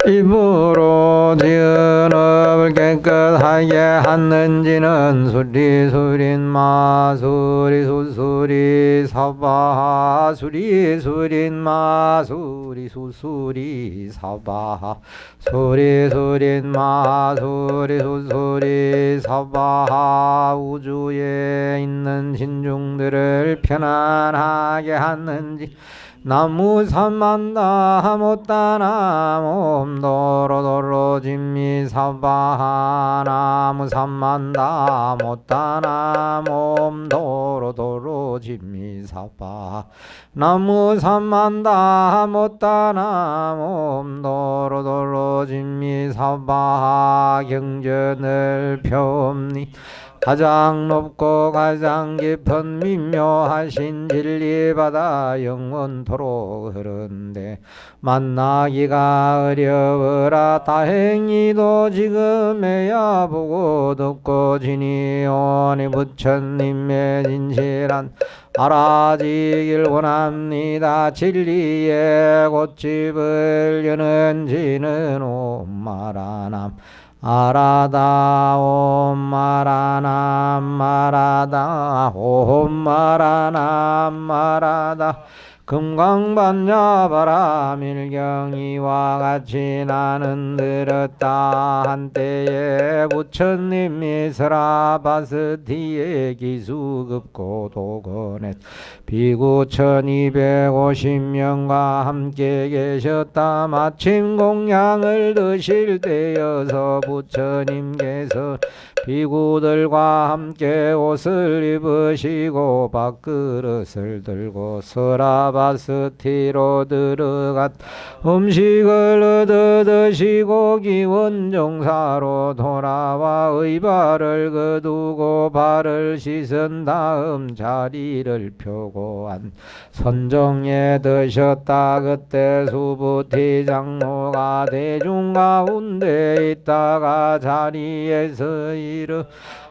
입으로 지은 업을 깨끗하게 하는지는 수리수린 마수리 수수리 사바하 수리수린 마수리 수수리 사바하 수리수린 마수리 수수리 사바하 우주에 있는 신중들을 편안하게 하는지 나무 삼만다 못다나 몸도로도로 진미사바하 나무 삼만다 못다나 몸도로도로 진미사바하 나무 삼만다 못다나 몸도로도로 진미사바하 경전을 펴옵니 가장 높고 가장 깊은 미묘하신 진리바다 영원토록 흐른데 만나기가 어려워라 다행히도 지금에야 보고 듣고 지니오니 부처님의 진실한 알아지길 원합니다. 진리의 꽃집을 여는 지는 옴마라남 아라다 옴마라남 마라다 옴마라남 마라다 금강반야 바라밀경이와 같이 나는 들었다. 한때에 부처님이 스라바스티의 기수급고 도건에 비구 1250명과 함께 계셨다. 마침 공양을 드실 때여서 부처님께서 비구들과 함께 옷을 입으시고 밥그릇을 들고 스라바스티로 들어갔 음식을 얻어 드시고 기원종사로 돌아와 의발을 거두고 발을 씻은 다음 자리를 펴고 한 선정에 드셨다. 그때 수부티 장로가 대중 가운데 있다가 자리에서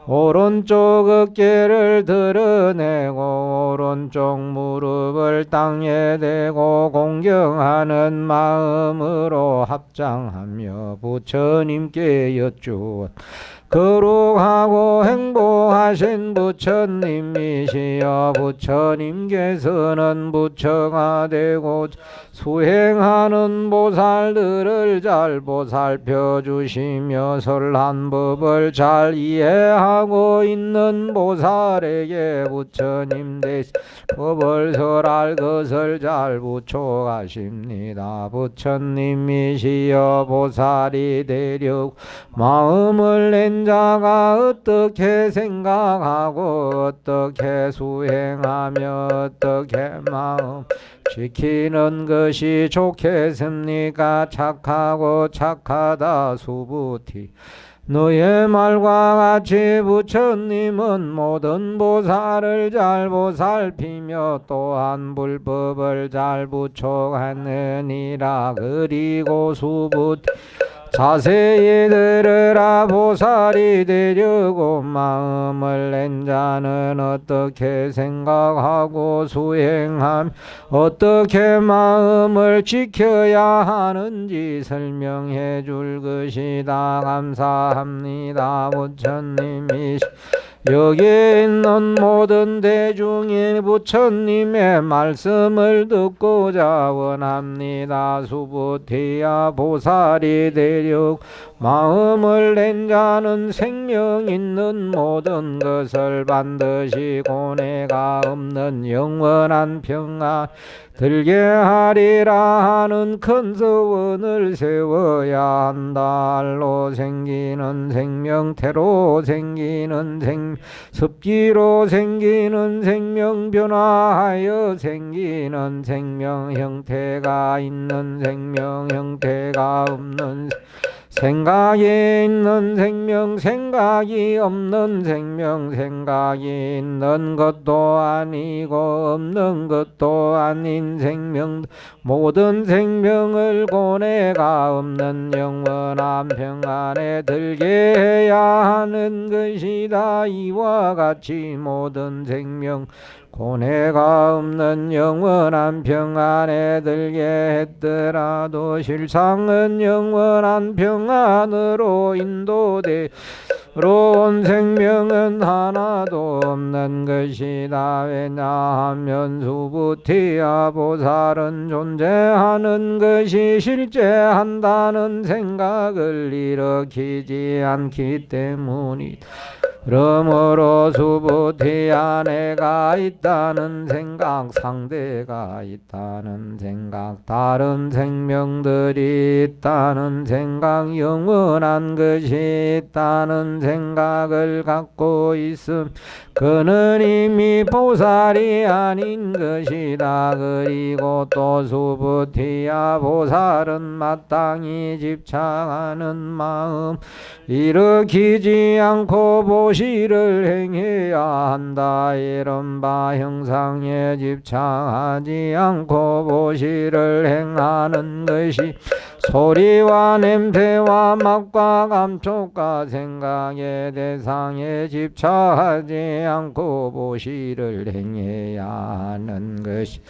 오른쪽 어깨를 드러내고 오른쪽 무릎을 땅에 대고 공경하는 마음으로 합장하며 부처님께 여쭈었 거룩하고 행복하신 부처님이시여 부처님께서는 부처가 되고 수행하는 보살들을 잘 보살펴 주시며 설한 법을 잘 이해하고 있는 보살에게 부처님 대신 법을 설할 것을 잘 부초하십니다. 부처님이시여 보살이 되려고 마음을 낸 자가 어떻게 생각하고 어떻게 수행하며 어떻게 마음 지키는 것이 좋겠습니까? 착하고 착하다 수부티 너의 말과 같이 부처님은 모든 보살을 잘 보살피며 또한 불법을 잘 부촉하느니라. 그리고 수부티 자세히 들으라. 보살이 되려고 마음을 낸 자는 어떻게 생각하고 수행하며 어떻게 마음을 지켜야 하는지 설명해 줄 것이다. 감사합니다. 부처님이 여기 있는 모든 대중이 부처님의 말씀을 듣고자 원합니다. 수부티야 보살이 되려 마음을 낸 자는 생명 있는 모든 것을 반드시 고뇌가 없는 영원한 평안 들게 하리라 하는 큰 소원을 세워야 한다. 알로 생기는 생명, 태로 생기는 생명, 습기로 생기는 생명, 변화하여 생기는 생명, 형태가 있는 생명, 형태가 없는 생각이 있는 생명 생각이 없는 생명 생각이 있는 것도 아니고 없는 것도 아닌 생명 모든 생명을 고뇌가 없는 영원한 평안에 들게 해야 하는 것이다. 이와 같이 모든 생명 고뇌가 없는 영원한 평안에 들게 했더라도 실상은 영원한 평안으로 인도되로온 생명은 하나도 없는 것이다. 왜냐하면 수부티야 보살은 존재하는 것이 실제한다는 생각을 일으키지 않기 때문이다. 그러므로 수부티야 내가 있다는 생각, 상대가 있다는 생각, 다른 생명들이 있다는 생각, 영원한 것이 있다는 생각을 갖고 있음. 그는 이미 보살이 아닌 것이다. 그리고 또 수부티야 보살은 마땅히 집착하는 마음 일으키지 않고 보시를 행해야 한다. 이른바 형상에 집착하지 않고 보시를 행하는 것이 소리와 냄새와 맛과 감촉과 생각의 대상에 집착하지 않고 보시를 행해야 하는 것이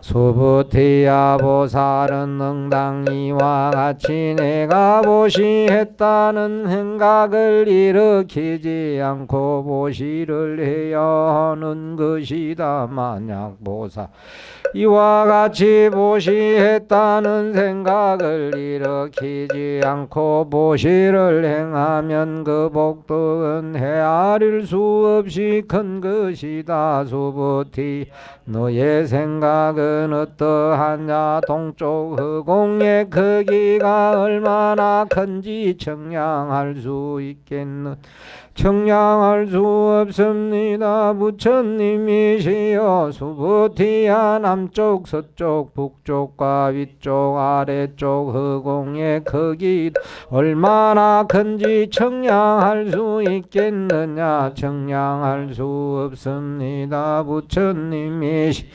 수부티야 보살은 응당이와 같이 내가 보시했다는 생각을 일으키지 않고 보시를 해야 하는 것이다. 만약 보살 이와 같이 보시했다는 생각을 일으키지 않고 보시를 행하면 그 복덕은 헤아릴 수 없이 큰 것이다. 수부티 너의 생각은 어떠하냐. 동쪽 허공의 크기가 얼마나 큰지 청량할 수 있겠는 청량할 수 없습니다. 부처님이시여 수부티야 남쪽 서쪽 북쪽과 위쪽 아래쪽 허공의 크기 얼마나 큰지 청량할 수 있겠느냐. 청량할 수 없습니다. 부처님이시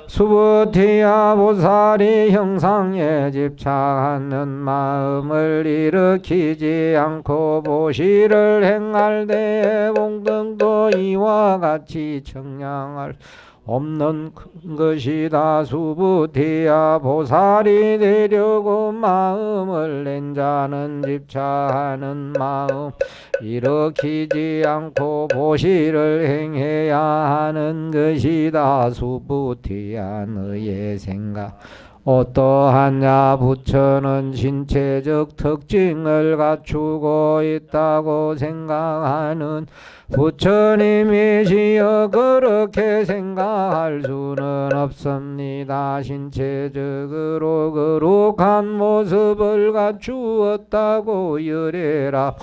수부티야 보살이 형상에 집착하는 마음을 일으키지 않고 보시를 행할 때에 복등도 이와 같이 청량할 없는 것이다. 수부티야 보살이 되려고 마음을 낸 자는 집착하는 마음 일으키지 않고 보시를 행해야 하는 것이다. 수부티야 너의 생각 어떠하냐. 부처는 신체적 특징을 갖추고 있다고 생각하는 부처님이시여 그렇게 생각할 수는 없습니다. 신체적으로 거룩한 모습을 갖추었다고 열애라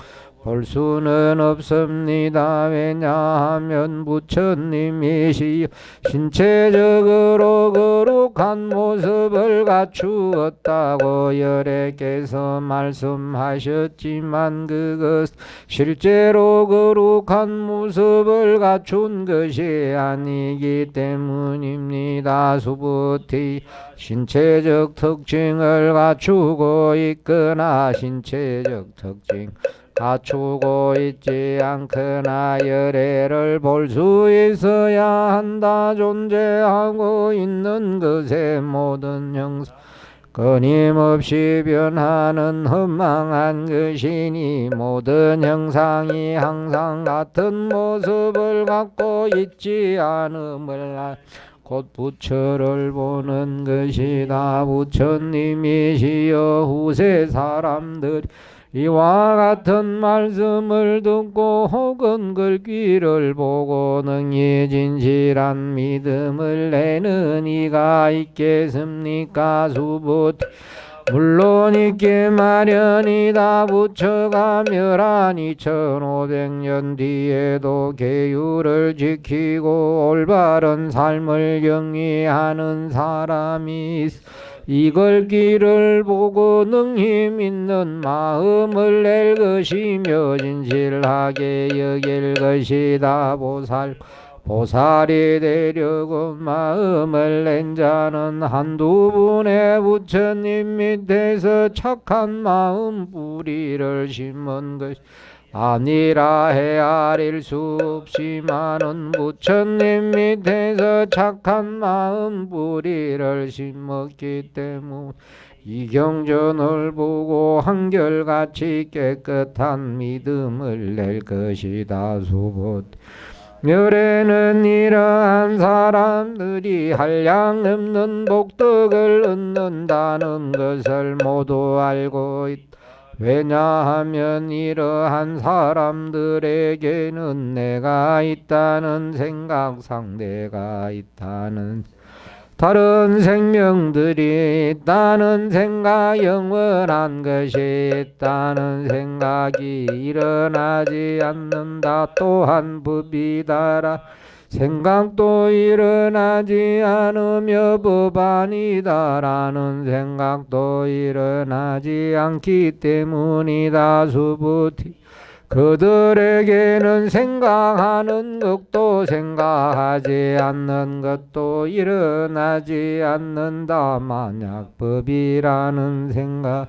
볼 수는 없습니다. 왜냐하면 부처님이시여 신체적으로 거룩한 모습을 갖추었다고 열애께서 말씀하셨지만 그것 실제로 거룩한 모습을 갖춘 것이 아니기 때문입니다. 수부티 신체적 특징을 갖추고 있거나 신체적 특징 갖추고 있지 않거나 열애를 볼 수 있어야 한다. 존재하고 있는 것의 모든 형상 끊임없이 변하는 허망한 것이니 모든 형상이 항상 같은 모습을 갖고 있지 않음을 곧 부처를 보는 것이다. 부처님이시여 후세 사람들 이와 같은 말씀을 듣고 혹은 그 귀를 보고 능히 진실한 믿음을 내는 이가 있겠습니까? 수부티 물론 있기 마련이다. 부처가 멸한 2500년 뒤에도 계율을 지키고 올바른 삶을 영위하는 사람이 있어 이걸 길을 보고 능히 믿는 마음을 낼 것이며 진실하게 여길 것이다. 보살이 되려고 마음을 낸 자는 한두 분의 부처님 밑에서 착한 마음 뿌리를 심은 것 아니라 헤아릴 수 없이 많은 부처님 밑에서 착한 마음 뿌리를 심었기 때문 이 경전을 보고 한결같이 깨끗한 믿음을 낼 것이다. 수보 멸에는 이러한 사람들이 한량없는 복덕을 얻는다는 것을 모두 알고 있다. 왜냐하면 이러한 사람들에게는 내가 있다는 생각, 상대가 있다는 다른 생명들이 있다는 생각, 영원한 것이 있다는 생각이 일어나지 않는다. 또한 법이다라 생각도 일어나지 않으며 법 아니다라는 생각도 일어나지 않기 때문이다. 수부티 그들에게는 생각하는 것도 생각하지 않는 것도 일어나지 않는다. 만약 법이라는 생각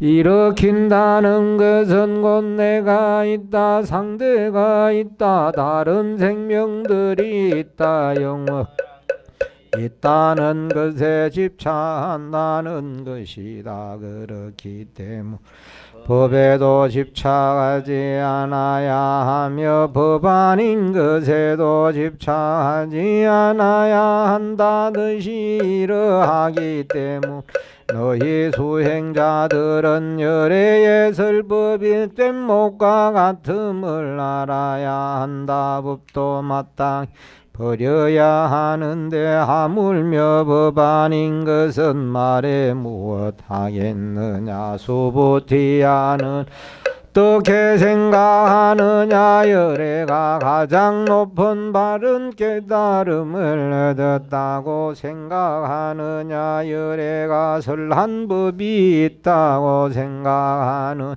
일으킨다는 것은 곧 내가 있다, 상대가 있다, 다른 생명들이 있다, 영원 있다는 것에 집착한다는 것이다. 그렇기 때문에 법에도 집착하지 않아야 하며 법 아닌 것에도 집착하지 않아야 한다듯이 이러하기 때문에 너희 수행자들은 열애의 설법일 뗏목과 같음을 알아야 한다. 법도 마땅히 버려야 하는데 하물며 법 아닌 것은 말해 무엇하겠느냐. 수부티야는 어떻게 생각하느냐. 열애가 가장 높은 바른 깨달음을 얻었다고 생각하느냐. 열애가 설한 법이 있다고 생각하는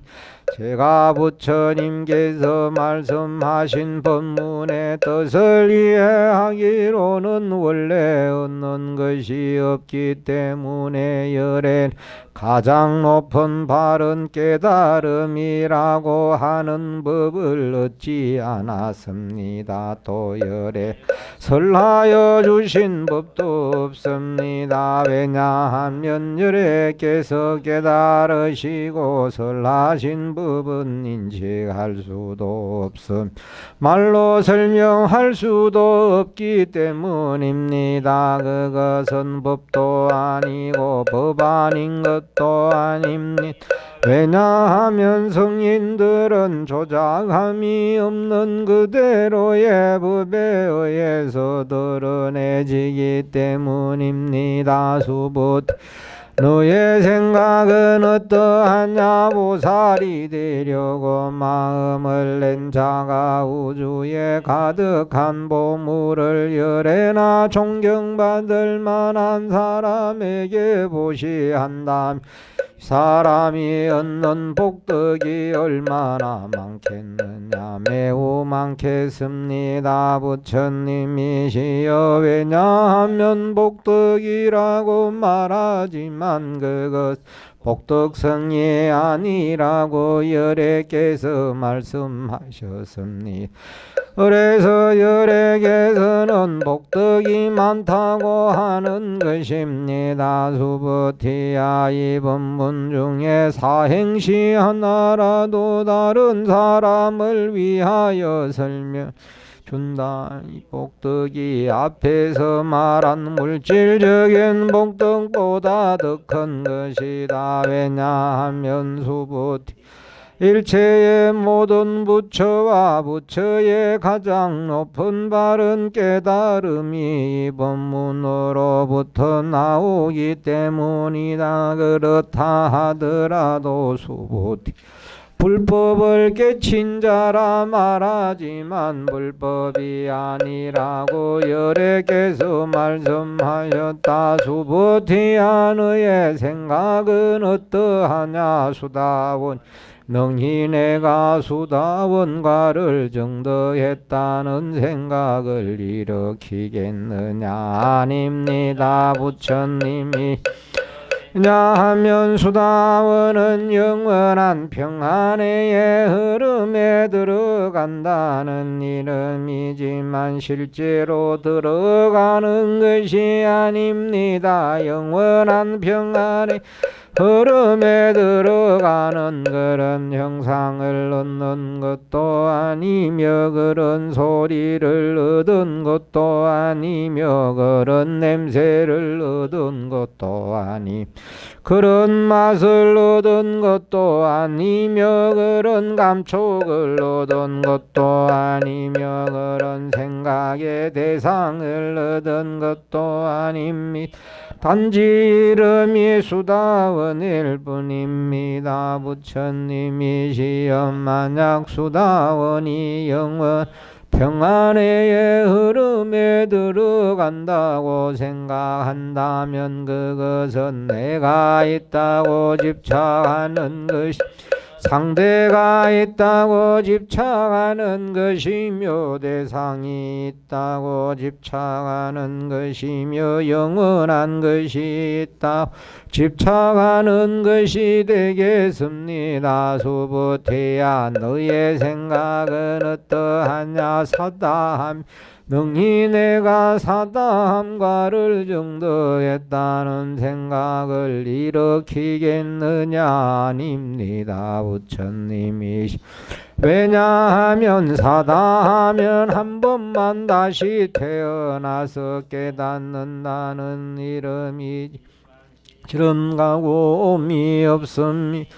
제가 부처님께서 말씀하신 법문의 뜻을 이해하기로는 원래 얻는 것이 없기 때문에 열애는 가장 높은 바른 깨달음이라고 하는 법을 얻지 않았습니다. 또 열애 설하여 주신 법도 없습니다. 왜냐하면 열애께서 깨달으시고 설하신 법은 인식할 수도 없음 말로 설명할 수도 없기 때문입니다. 그것은 법도 아니고 법 아닌 것도 아닙니다. 왜냐하면 성인들은 조작함이 없는 그대로의 법에 의해서 드러내지기 때문입니다. 수부 너의 생각은 어떠하냐. 보살이 되려고 마음을 낸 자가 우주에 가득한 보물을 열애나 존경받을 만한 사람에게 보시한다면 사람이 얻는 복덕이 얼마나 많겠느냐. 매우 많겠습니다. 부처님이시여 왜냐하면 복덕이라고 말하지만 그것 복덕성이 아니라고 열애께서 말씀하셨습니다. 그래서 열애께서는 복덕이 많다고 하는 것입니다. 수부티야 이 법문 중에 사행시 하나라도 다른 사람을 위하여 설명 준다. 이 복덕이 앞에서 말한 물질적인 복덕보다 더 큰 것이다. 왜냐하면 수부티 일체의 모든 부처와 부처의 가장 높은 바른 깨달음이 이 법문으로부터 나오기 때문이다. 그렇다 하더라도 수부티 불법을 깨친 자라 말하지만 불법이 아니라고 열애께서 말씀하셨다. 수보티안의 생각은 어떠하냐. 수다원 능히 내가 수다원과를 정도했다는 생각을 일으키겠느냐. 아닙니다. 부처님이 하면 수다원은 영원한 평안의 흐름에 들어간다는 이름이지만 실제로 들어가는 것이 아닙니다. 영원한 평안의 흐름에 들어가는 그런 형상을 얻는 것도 아니며 그런 소리를 얻은 것도 아니며 그런 냄새를 얻은 것도 아니 그런 맛을 얻은 것도 아니며 그런 감촉을 얻은 것도 아니며 그런 생각의 대상을 얻은 것도 아닙니다. 단지 이름이 수다원일 뿐입니다. 부처님이시여 만약 수다원이 영원 평안의 흐름에 들어간다고 생각한다면 그것은 내가 있다고 집착하는 것이 상대가 있다고 집착하는 것이며 대상이 있다고 집착하는 것이며 영원한 것이 있다고 집착하는 것이 되겠습니다. 수보태야 너의 생각은 어떠하냐. 사다함 능히 내가 사다함과를 정도했다는 생각을 일으키겠느냐. 아닙니다. 부처님이 왜냐하면 사다하면 한 번만 다시 태어나서 깨닫는다는 이름이지 지름 가고 옴이 없습니다.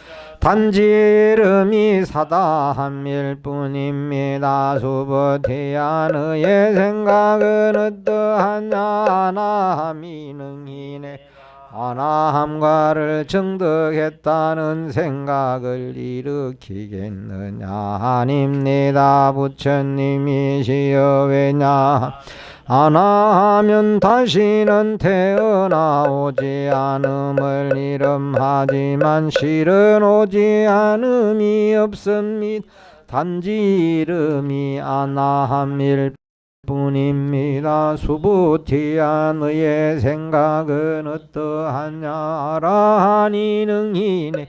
단지 이름이 사다함일 뿐입니다. 수보태야 너의 생각은 어떠하냐. 아나함이 능히네 아나함과를 정득했다는 생각을 일으키겠느냐. 아닙니다. 부처님이시여 왜냐 아나하면 다시는 태어나오지 않음을 이름하지만 실은 오지 않음이 없습니다. 단지 이름이 아나함일 뿐입니다. 수보티야 너의 생각은 어떠하냐. 아라하니 능히네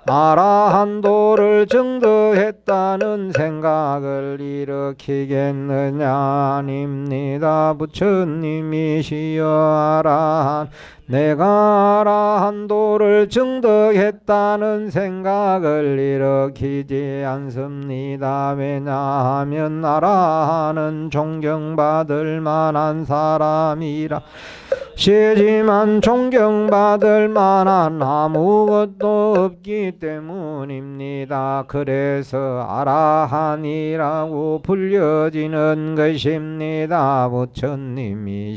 아라한도를 정득했다는 생각을 일으키겠느냐. 아닙니다. 부처님이시여 아라한 내가 아라한도를 정득했다는 생각을 일으키지 않습니다. 왜냐하면 아라한은 존경받을 만한 사람이라 시지만 존경받을 만한 아무것도 없기 때문입니다. 그래서 아라한이라고 불려지는 것입니다. 부처님이시여만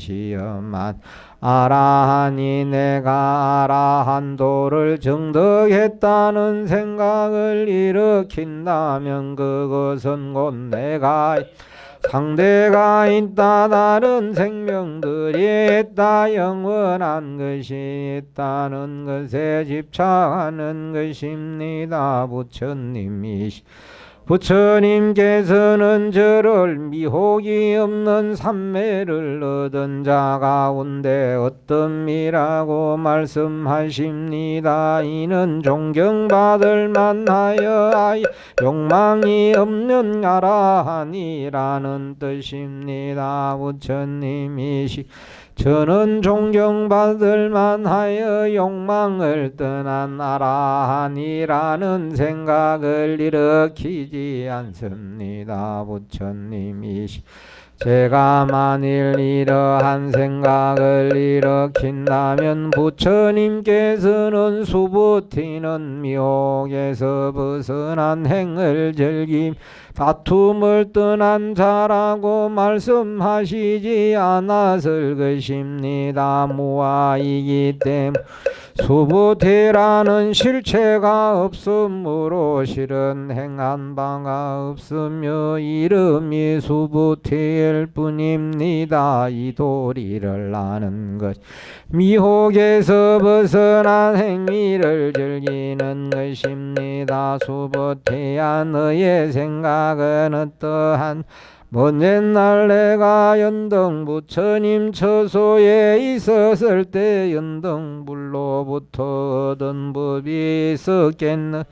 아라한이 내가 아라한도를 정득했다는 생각을 일으킨다면 그것은 곧 내가 상대가 있다. 다른 생명들이 있다. 영원한 것이 있다는 것에 집착하는 것입니다. 부처님께서는 저를 미혹이 없는 삼매를 얻은 자 가운데 어떤 미라고 말씀하십니다. 이는 존경받을 만하여 욕망이 없는 아라한이라는 뜻입니다. 부처님이시 저는 존경받을 만하여 욕망을 떠난 아라한이라는 생각을 일으키지 않습니다. 부처님이시 제가 만일 이러한 생각을 일으킨다면 부처님께서는 수보티는 미혹에서 벗어난 행을 즐김 다툼을 떠난 자라고 말씀하시지 않았을 것입니다. 무아이기 때문에 수부태라는 실체가 없으므로 실은 행한 바가 없으며 이름이 수부태일 뿐입니다. 이 도리를 아는 것 미혹에서 벗어난 행위를 즐기는 것입니다. 수부태야 너의 생각은 어떠한 먼 옛날 내가 연등 부처님 처소에 있었을 때 연등불로부터 얻은 법이 있었겠나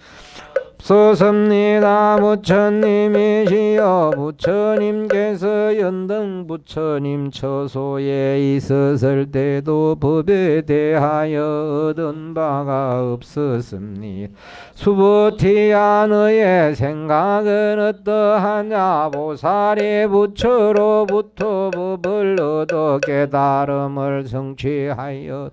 없었습니다. 부처님이시여 부처님께서 연등 부처님 처소에 있었을 때도 법에 대하여 얻은 바가 없었습니다. 수부티야 너의 생각은 어떠하냐. 보살이 부처로부터 법을 얻어 깨달음을 성취하여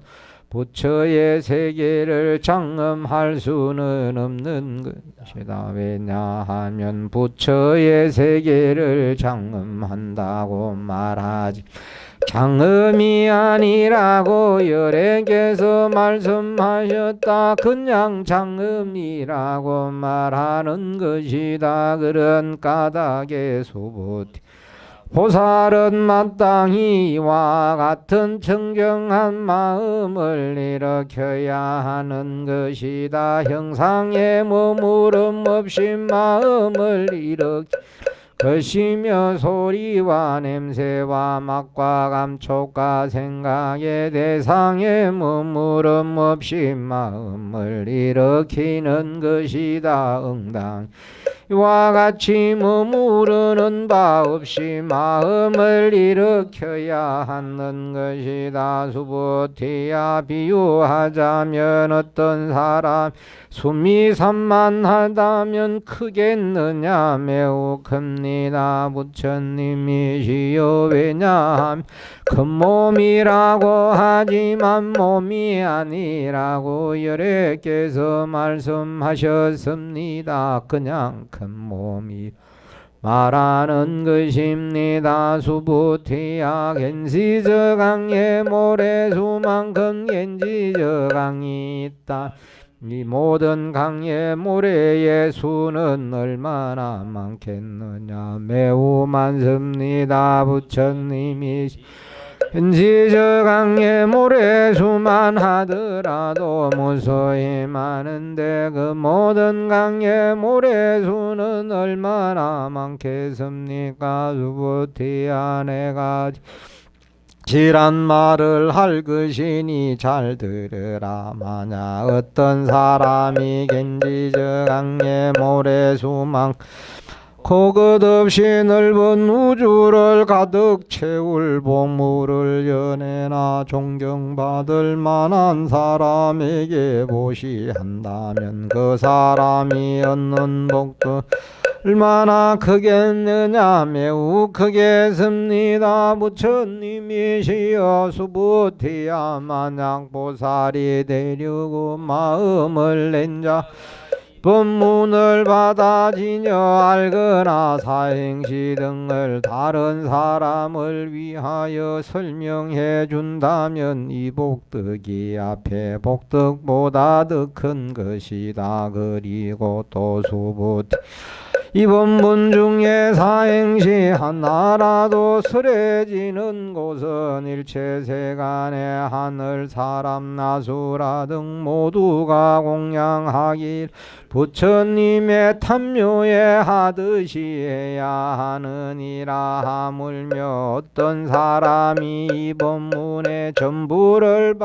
부처의 세계를 장엄할 수는 없는 것이다. 왜냐하면 부처의 세계를 장엄한다고 말하지 장엄이 아니라고 열애께서 말씀하셨다. 그냥 장엄이라고 말하는 것이다. 그런 까닭의 수부티 보살은 마땅히 이와 같은 청정한 마음을 일으켜야 하는 것이다. 형상에 머무름 없이 마음을 일으켜 것이며 소리와 냄새와 맛과 감촉과 생각의 대상에 머무름 없이 마음을 일으키는 것이다. 응당 이와 같이 머무르는 바 없이 마음을 일으켜야 하는 것이다. 수부티야 비유하자면 어떤 사람 숨이 산만하다면 크겠느냐. 매우 큽니다. 부처님이시여 왜냐하면 큰 몸이라고 하지만 몸이 아니라고 열애께서 말씀하셨습니다. 그냥 큰 몸이 말하는 것입니다. 수부티야 겐지저 강에 모래수만큼 겐지저 강이 있다. 이 모든 강의 모래의 수는 얼마나 많겠느냐. 매우 많습니다. 부처님이 현지저 강의 모래수만 하더라도 무수히 많은데 그 모든 강의 모래수는 얼마나 많겠습니까. 수부티야 내가 지란 말을 할 것이니 잘 들으라. 만약 어떤 사람이 겐지저 강의 모래수만 거긋없이 넓은 우주를 가득 채울 보물을 연애나 존경받을 만한 사람에게 보시한다면 그 사람이 얻는 복도 얼마나 크겠느냐. 매우 크겠습니다. 부처님이시여 수부티야 만약 보살이 되려고 마음을 낸자 법문을 받아지녀 알거나 사행시 등을 다른 사람을 위하여 설명해 준다면 이 복덕이 앞에 복덕보다 더 큰 것이다. 그리고 또 수부티 이 법문 중에 사행시 하나라도 설해지는 곳은 일체세간의 하늘 사람 나수라 등 모두가 공양하길 부처님의 탐묘에 하듯이 해야 하느니라. 하물며 어떤 사람이 이 법문의 전부를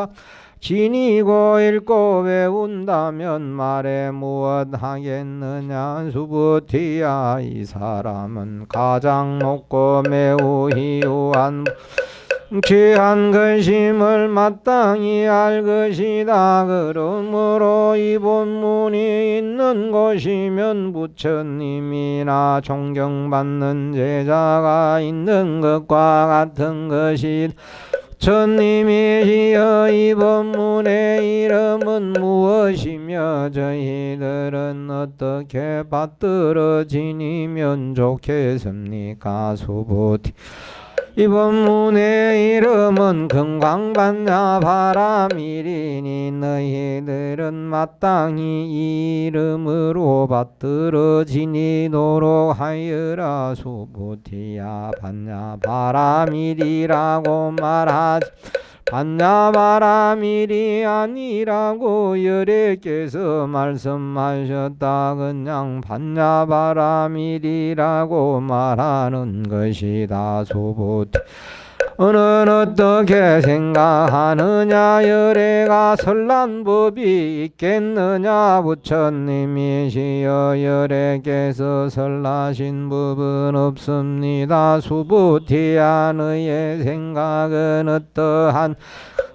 지니고 읽고 외운다면 말해 무엇 하겠느냐. 수부티야 이 사람은 가장 높고 매우 희유한 취한 근심을 마땅히 알 것이다. 그러므로 이 본문이 있는 곳이면 부처님이나 존경받는 제자가 있는 것과 같은 것이 부처님이시여 이 법문의 이름은 무엇이며 저희들은 어떻게 받들어 지니면 좋겠습니까? 수보티 이 법문의 이름은 금광반야 바라밀이니 너희들은 마땅히 이 이름으로 받들어 지니도록 하여라. 수보티야 반야 바라밀이라고 말하지 반야바라밀이 아니라고 열애께서 말씀하셨다. 그냥 반야바라밀이라고 말하는 것이다. 수보티 너는 어떻게 생각하느냐? 열애가 설란법이 있겠느냐? 부처님이시여 열애께서 설하신 법은 없습니다. 수보티야 너의 생각은 어떠한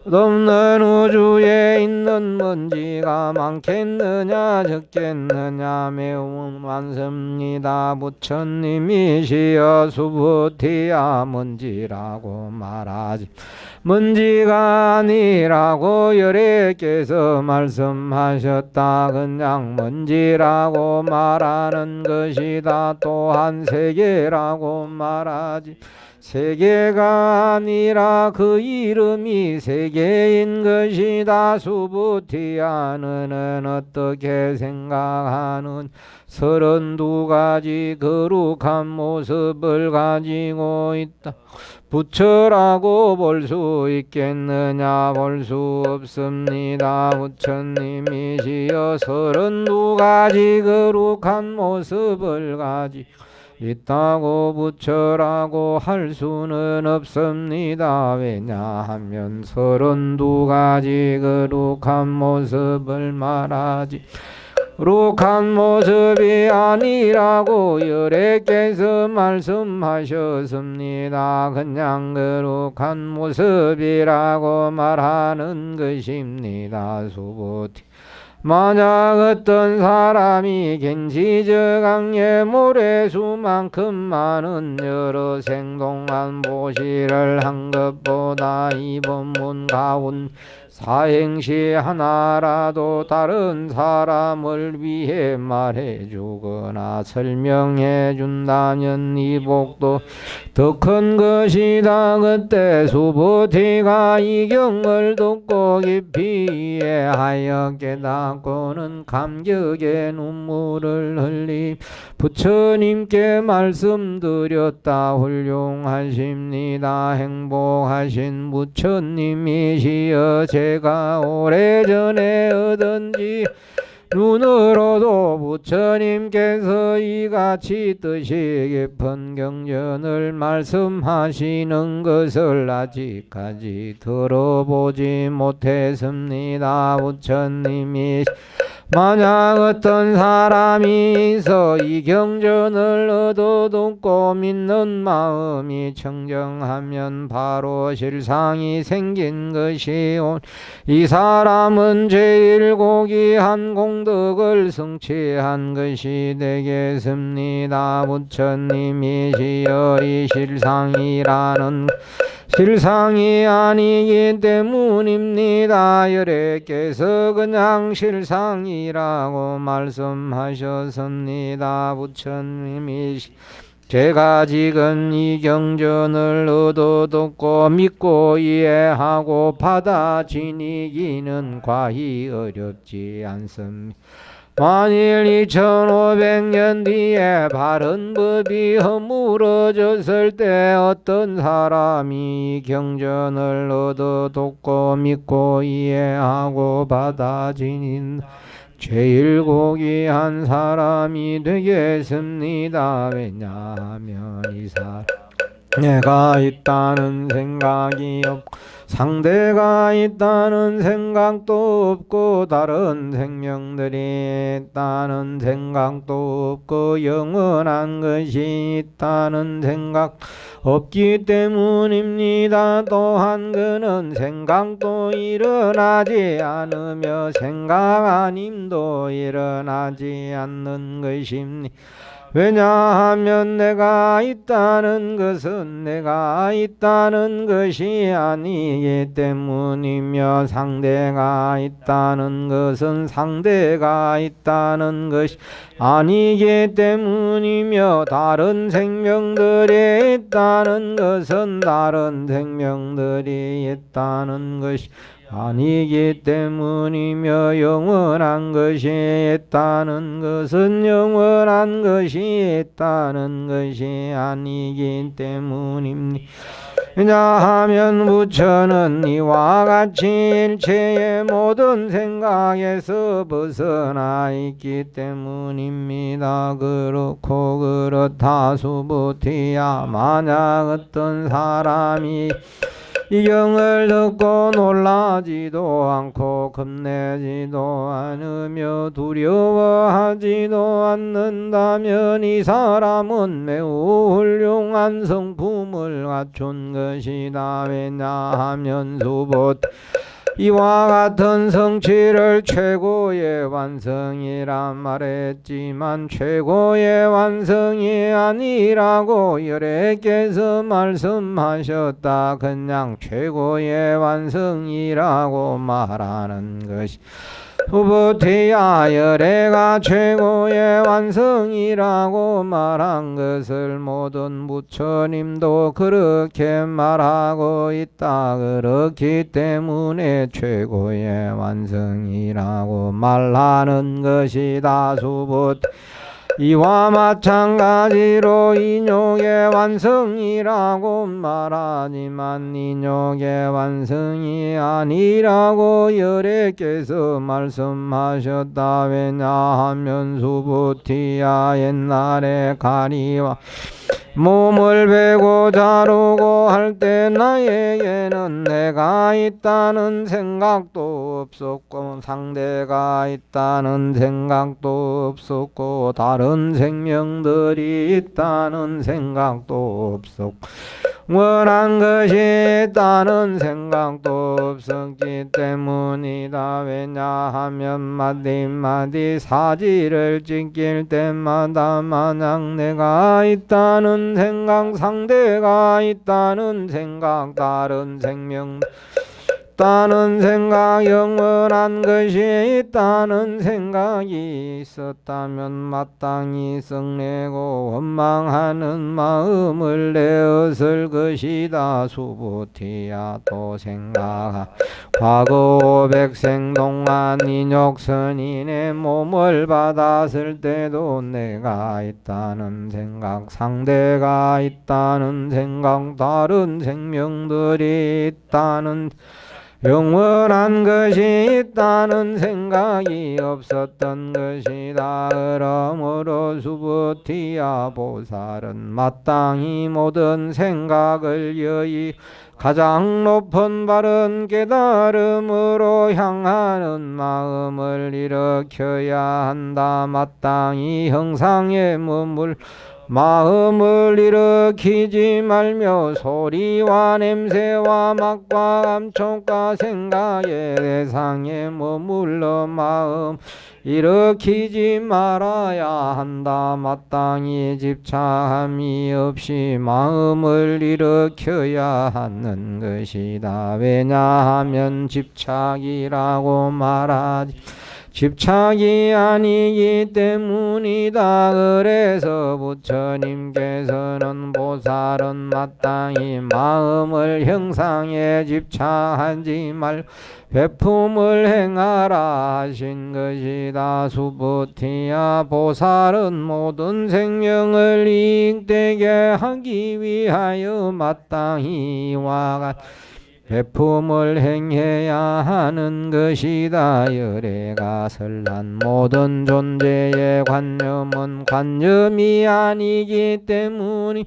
없는 우주에 있는 먼지가 많겠느냐 적겠느냐? 매우 많습니다. 부처님이시여 수보티야 먼지라고 말하지 먼지가 아니라고 열애께서 말씀하셨다. 그냥 먼지라고 말하는 것이다. 또한 세계라고 말하지 세계가 아니라 그 이름이 세계인 것이다. 수보티야 너는 어떻게 생각하는 32가지 거룩한 모습을 가지고 있다. 부처라고 볼 수 있겠느냐? 볼 수 없습니다. 부처님이시여 32가지 거룩한 모습을 가지고 있다고 부처라고 할 수는 없습니다. 왜냐하면 32가지 거룩한 모습을 말하지 거룩한 모습이 아니라고 열애께서 말씀하셨습니다. 그냥 거룩한 모습이라고 말하는 것입니다. 수보티 만약 어떤 사람이 겐지저강의 모래수만큼 많은 여러 생동한 보시를 한 것보다 이 법문 가운 사행시 하나라도 다른 사람을 위해 말해 주거나 설명해 준다면 이 복도 더 큰 것이다. 그때 수보티가 이 경을 듣고 깊이 이해하여 깨닫고는 감격의 눈물을 흘리 부처님께 말씀드렸다. 훌륭하십니다. 행복하신 부처님이시여 제가 오래전에 얻은지 눈으로도 부처님께서 이같이 뜻이 깊은 경전을 말씀하시는 것을 아직까지 들어보지 못했습니다. 부처님이 만약 어떤 사람이 있어 이 경전을 얻어 듣고 믿는 마음이 청정하면 바로 실상이 생긴 것이오. 이 사람은 제일 고귀한 공덕을 성취한 것이 되겠습니다. 부처님이시여 이 실상이라는 실상이 아니기 때문입니다. 열애께서 그냥 실상이라고 말씀하셨습니다. 부처님이 제가 지금 이 경전을 얻어 듣고 믿고 이해하고 받아지니기는 과히 어렵지 않습니다. 만일 2500년 뒤에 바른 법이 허물어졌을 때 어떤 사람이 경전을 얻어 듣고 믿고 이해하고 받아지는 제일 고귀한 사람이 되겠습니다. 왜냐하면 이 사람 내가 있다는 생각이 없고 상대가 있다는 생각도 없고 다른 생명들이 있다는 생각도 없고 영원한 것이 있다는 생각 없기 때문입니다. 또한 그는 생각도 일어나지 않으며 생각 아님도 일어나지 않는 것입니다. 왜냐하면 내가 있다는 것은 내가 있다는 것이 아니기 때문이며 상대가 있다는 것은 상대가 있다는 것이 아니기 때문이며 다른 생명들이 있다는 것은 다른 생명들이 있다는 것이 아니기 때문이며 영원한 것이 있다는 것은 영원한 것이 있다는 것이 아니기 때문입니다. 왜냐하면 부처는 이와 같이 일체의 모든 생각에서 벗어나 있기 때문입니다. 그렇고 그렇다 수부티야 만약 어떤 사람이 이 경을 듣고 놀라지도 않고 겁내지도 않으며 두려워하지도 않는다면 이 사람은 매우 훌륭한 성품을 갖춘 것이다. 왜냐하면 수봇 이와 같은 성취를 최고의 완성이라 말했지만 최고의 완성이 아니라고 열애께서 말씀하셨다. 그냥 최고의 완성이라고 말하는 것이 수부티야 열애가 최고의 완성이라고 말한 것을 모든 부처님도 그렇게 말하고 있다. 그렇기 때문에 최고의 완성이라고 말하는 것이다. 수부티 이와 마찬가지로 인욕의 완성이라고 말하지만 인욕의 완성이 아니라고 열애께서 말씀하셨다. 왜냐하면 수부티야 옛날에 가리와 몸을 베고 자르고 할 때 나에게는 내가 있다는 생각도 없었고 상대가 있다는 생각도 없었고 다른 생명들이 있다는 생각도 없었고 원한 것이 있다는 생각도 없었기 때문이다. 왜냐하면 마디마디 사지를 지킬 때마다 만약 내가 있다는 생각 상대가 있다는 생각 다른 생명 있다는 생각 영원한 것이 있다는 생각이 있었다면 마땅히 썩내고 원망하는 마음을 내었을 것이다. 수부티야 또 생각하 과거 500생 동안 인욕선인의 몸을 받았을 때도 내가 있다는 생각 상대가 있다는 생각 다른 생명들이 있다는 영원한 것이 있다는 생각이 없었던 것이다. 그러므로 수부티야 보살은 마땅히 모든 생각을 여의 가장 높은 바른 깨달음으로 향하는 마음을 일으켜야 한다. 마땅히 형상의 몸을 마음을 일으키지 말며 소리와 냄새와 맛과 감촉과 생각의 대상에 머물러 마음 일으키지 말아야 한다. 마땅히 집착함이 없이 마음을 일으켜야 하는 것이다. 왜냐하면 집착이라고 말하지 집착이 아니기 때문이다. 그래서 부처님께서는 보살은 마땅히 마음을 형상에 집착하지 말고 베품을 행하라 하신 것이다. 수부티야 보살은 모든 생명을 이익되게 하기 위하여 마땅히 이와 같은 베품을 행해야 하는 것이다. 열애가 설한 모든 존재의 관념은 관념이 아니기 때문이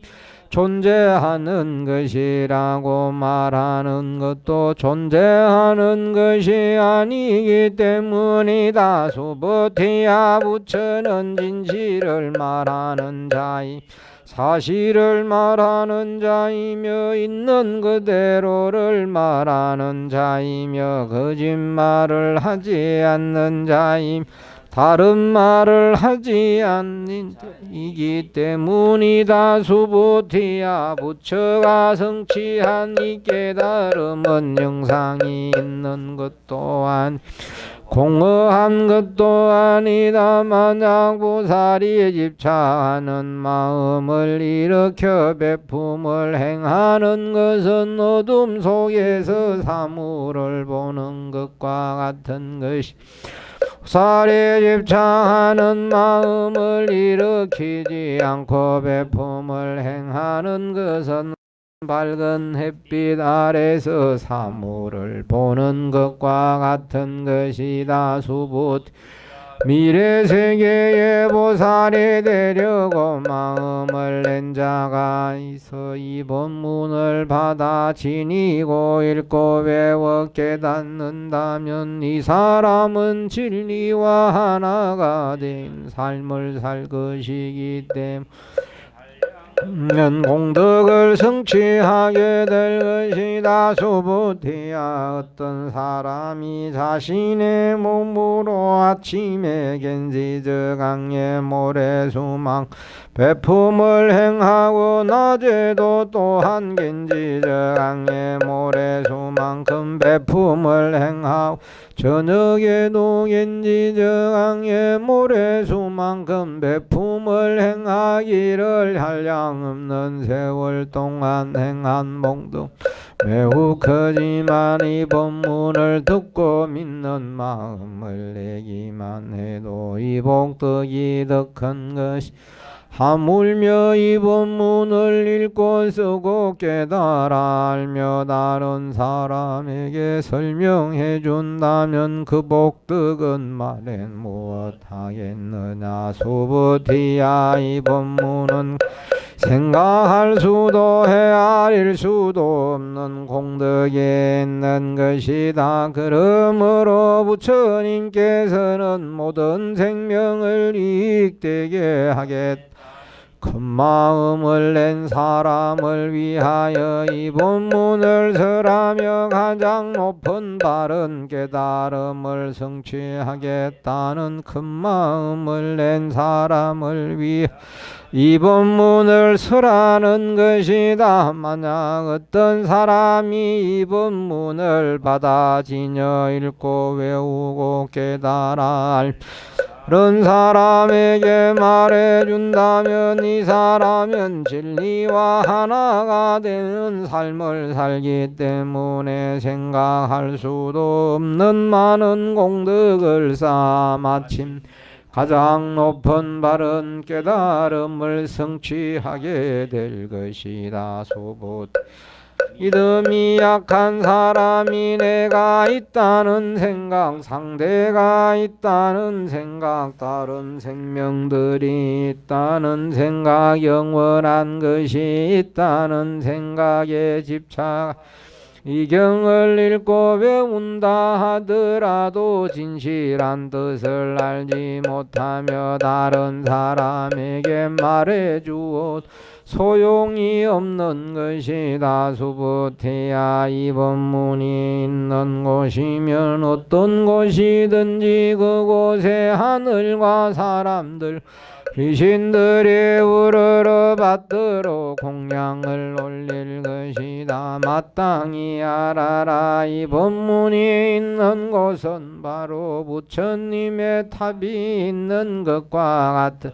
존재하는 것이라고 말하는 것도 존재하는 것이 아니기 때문이다. 수부티야 부처는 진실을 말하는 자이 사실을 말하는 자이며 있는 그대로를 말하는 자이며 거짓말을 하지 않는 자임 다른 말을 하지 않니이기 때문이다. 수보티야 부처가 성취한 이 깨달음은 영상이 있는 것 또한 공허한 것도 아니다. 만약 보살이 집착하는 마음을 일으켜 배품을 행하는 것은 어둠 속에서 사물을 보는 것과 같은 것이 보살이 집착하는 마음을 일으키지 않고 배품을 행하는 것은 밝은 햇빛 아래서 사물을 보는 것과 같은 것이다. 수붓 미래 세계의 보살이 되려고 마음을 낸 자가 있어 이 본문을 받아 지니고 읽고 배워 깨닫는다면 이 사람은 진리와 하나가 된 삶을 살 것이기 때문에 공덕을 성취하게 될 것이다. 수부티야 어떤 사람이 자신의 몸으로 아침에 겐지저강에 모래수망 배품을 행하고 낮에도 또한 겐지저강에 모래수만큼 배품을 행하고 저녁에도 겐지저강에 모래수만큼 배품을 행하기를 한량없는 세월 동안 행한 복덕 매우 크지만 이 법문을 듣고 믿는 마음을 내기만 해도 이 복덕이 더 큰 것이 하물며 이 본문을 읽고 쓰고 깨달아 알며 다른 사람에게 설명해 준다면 그 복덕은 말엔 무엇하겠느냐. 수부티야 이 본문은 생각할 수도 헤아릴 수도 없는 공덕에 있는 것이다. 그러므로 부처님께서는 모든 생명을 이익되게 하겠다. 큰 마음을 낸 사람을 위하여 이 본문을 설하며 가장 높은 바른 깨달음을 성취하겠다는 큰 마음을 낸 사람을 위해 이 본문을 설하는 것이다. 만약 어떤 사람이 이 본문을 받아 지녀 읽고 외우고 깨달아 그런 사람에게 말해준다면 이 사람은 진리와 하나가 되는 삶을 살기 때문에 생각할 수도 없는 많은 공덕을 쌓아 마침 가장 높은 바른 깨달음을 성취하게 될 것이다. 수붓 믿음이 약한 사람이 내가 있다는 생각, 상대가 있다는 생각, 다른 생명들이 있다는 생각, 영원한 것이 있다는 생각에 집착 이 경을 읽고 배운다 하더라도 진실한 뜻을 알지 못하며 다른 사람에게 말해주어 소용이 없는 것이다. 수부티야 이 법문이 있는 곳이면 어떤 곳이든지 그곳에 하늘과 사람들 귀신들이 우러러 받들어 공양을 올릴 것이다. 마땅히 알아라. 이 법문이 있는 곳은 바로 부처님의 탑이 있는 것과 같은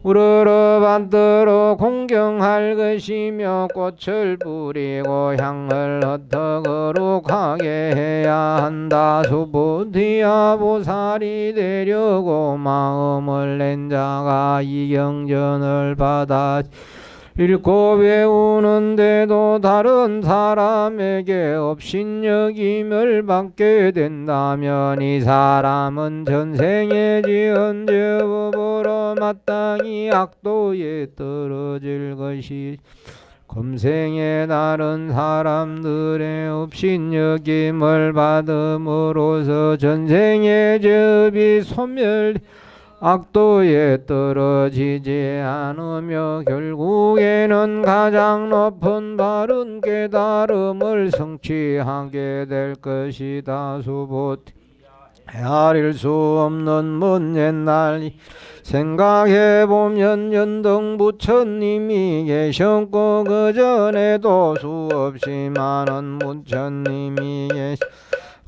우러러 받들어 공경할 것이며 꽃을 뿌리고 향을 흩어거룩하게 해야 한다. 수부티야 보살이 되려고 마음을 낸 자가 이 경전을 받아 읽고 외우는데도 다른 사람에게 업신여김을 받게 된다면 이 사람은 전생에 지은 죄업으로 마땅히 악도에 떨어질 것이 금생에 다른 사람들의 업신여김을 받음으로써 전생의 죄업이 소멸 악도에 떨어지지 않으며 결국에는 가장 높은 바른 깨달음을 성취하게 될 것이다. 수부티 헤아릴 수 없는 먼 옛날 생각해보면 연등 부처님이 계셨고 그 전에도 수없이 많은 부처님이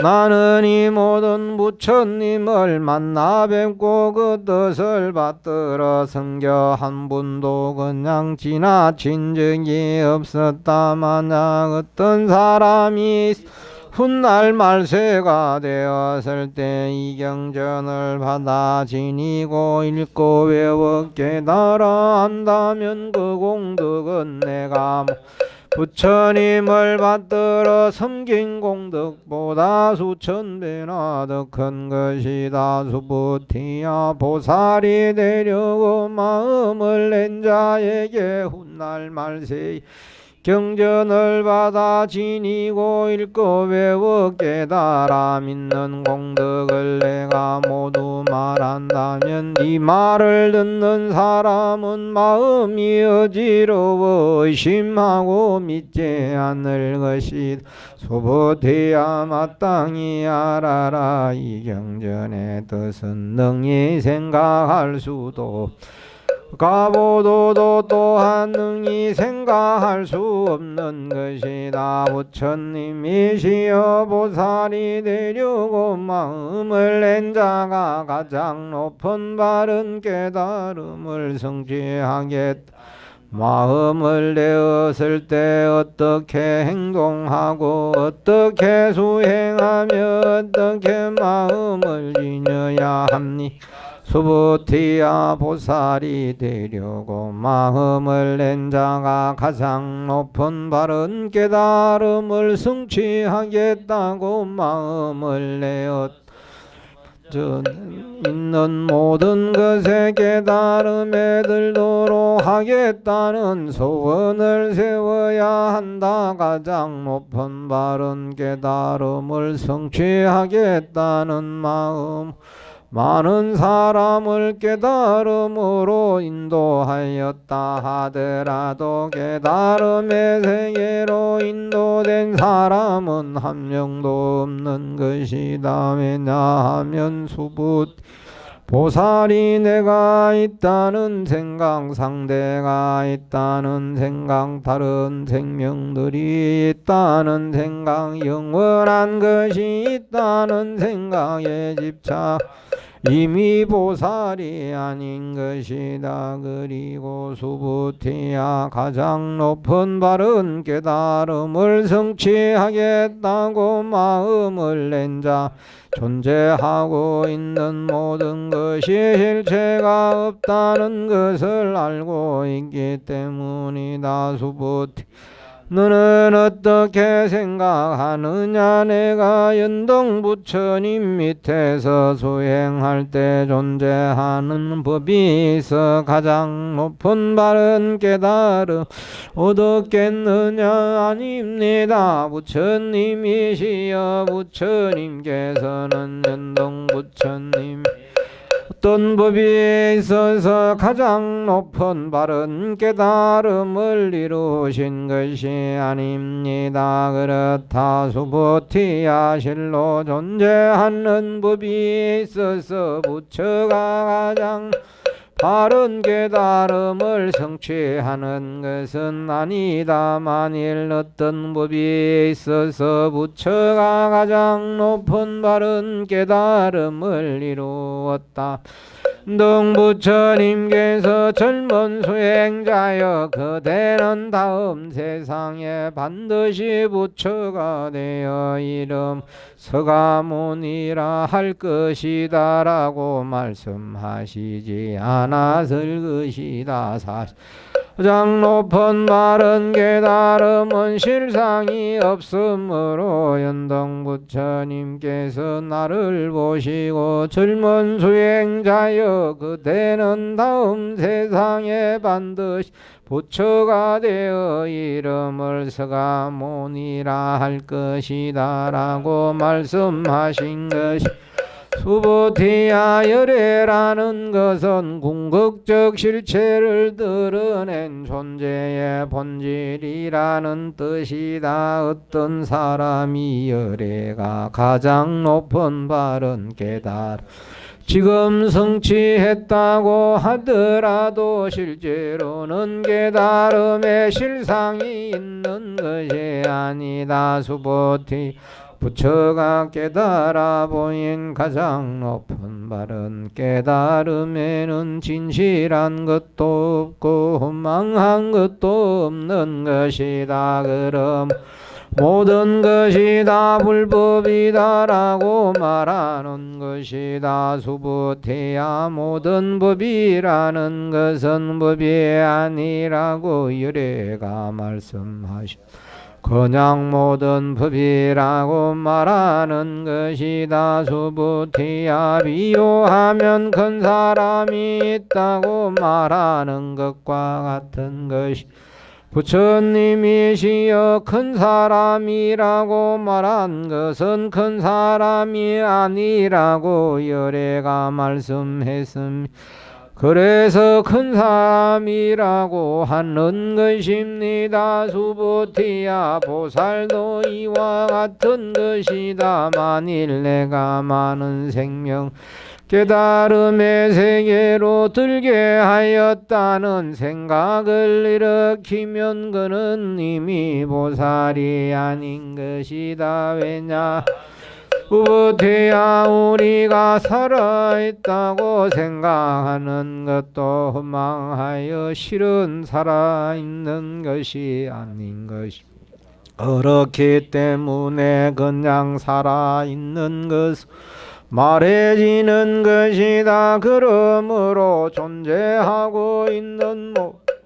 나는 이 모든 부처님을 만나 뵙고 그 뜻을 받들어 섬겨 한 분도 그냥 지나친 적이 없었다. 만약 어떤 사람이 훗날 말세가 되었을 때 이 경전을 받아 지니고 읽고 외워 깨달아 한다면 그 공덕은 내가 부처님을 받들어 섬긴 공덕보다 수천 배나 더 큰 것이다. 수부티야 보살이 되려고 마음을 낸 자에게 훗날 말세 경전을 받아 지니고 읽고 외워 깨달아 믿는 공덕을 내가 모두 말한다면 이 말을 듣는 사람은 마음이 어지러워 의심하고 믿지 않을 것이다. 수부티야 마땅히 알아라. 이 경전의 뜻은 능히 생각할 수도 가보도도 또한 능히 생각할 수 없는 것이다. 부처님이시여 보살이 되려고 마음을 낸 자가 가장 높은 바른 깨달음을 성취하겠다. 마음을 내었을 때 어떻게 행동하고 어떻게 수행하며 어떻게 마음을 지녀야 합니까? 수부티야 보살이 되려고 마음을 낸 자가 가장 높은 바른 깨달음을 성취하겠다고 마음을 내었다. 있는 모든 것에 깨달음에 들도록 하겠다는 소원을 세워야 한다. 가장 높은 바른 깨달음을 성취하겠다는 마음 많은 사람을 깨달음으로 인도하였다 하더라도 깨달음의 세계로 인도된 사람은 한 명도 없는 것이다. 왜냐하면 보살이 내가 있다는 생각, 상대가 있다는 생각, 다른 생명들이 있다는 생각, 영원한 것이 있다는 생각에 집착 이미 보살이 아닌 것이다. 그리고 수부티야 가장 높은 바른 깨달음을 성취하겠다고 마음을 낸 자 존재하고 있는 모든 것이 실체가 없다는 것을 알고 있기 때문이다. 수부티 너는 어떻게 생각하느냐? 내가 연등 부처님 밑에서 수행할 때 존재하는 법이 있어 가장 높은 바른 깨달음 얻었겠느냐? 아닙니다. 부처님이시여 부처님께서는 연등 부처님 어떤 법이 있어서 가장 높은 바른 깨달음을 이루신 것이 아닙니다. 그렇다. 수부티야 실로 존재하는 법이 있어서 부처가 가장 바른 깨달음을 성취하는 것은 아니다. 만일 어떤 법이 있어서 부처가 가장 높은 바른 깨달음을 이루었다. 등부처님께서 젊은 수행자여 그대는 다음 세상에 반드시 부처가 되어 이름 서가모니라 할 것이다 라고 말씀하시지 않았을 것이다. 가장 높은 바른 깨달음은 실상이 없으므로 연등 부처님께서 나를 보시고 젊은 수행자여 그대는 다음 세상에 반드시 부처가 되어 이름을 서가모니라 할 것이다 라고 말씀하신 것이 수보티야 열애라는 것은 궁극적 실체를 드러낸 존재의 본질이라는 뜻이다. 어떤 사람이 열애가 가장 높은 바른 깨달음 지금 성취했다고 하더라도 실제로는 깨달음의 실상이 있는 것이 아니다. 수보티 부처가 깨달아 보인 가장 높은 바른 깨달음에는 진실한 것도 없고 허망한 것도 없는 것이다. 그럼 모든 것이 다 불법이다라고 말하는 것이다. 수보태야 모든 법이라는 것은 법이 아니라고 열애가 말씀하시오. 그냥 모든 법이라고 말하는 것이다. 수보태야 비유하면 큰 사람이 있다고 말하는 것과 같은 것이 부처님이시여 큰 사람이라고 말한 것은 큰 사람이 아니라고 열애가 말씀했습니다. 그래서 큰 사람이라고 하는 것입니다. 수보티야 보살도 이와 같은 것이다. 만일 내가 많은 생명 깨달음의 세계로 들게 하였다는 생각을 일으키면 그는 이미 보살이 아닌 것이다. 왜냐? 수보태야 우리가 살아있다고 생각하는 것도 허망하여 실은 살아있는 것이 아닌 것이 그렇기 때문에 그냥 살아있는 것 말해지는 것이다. 그러므로 존재하고 있는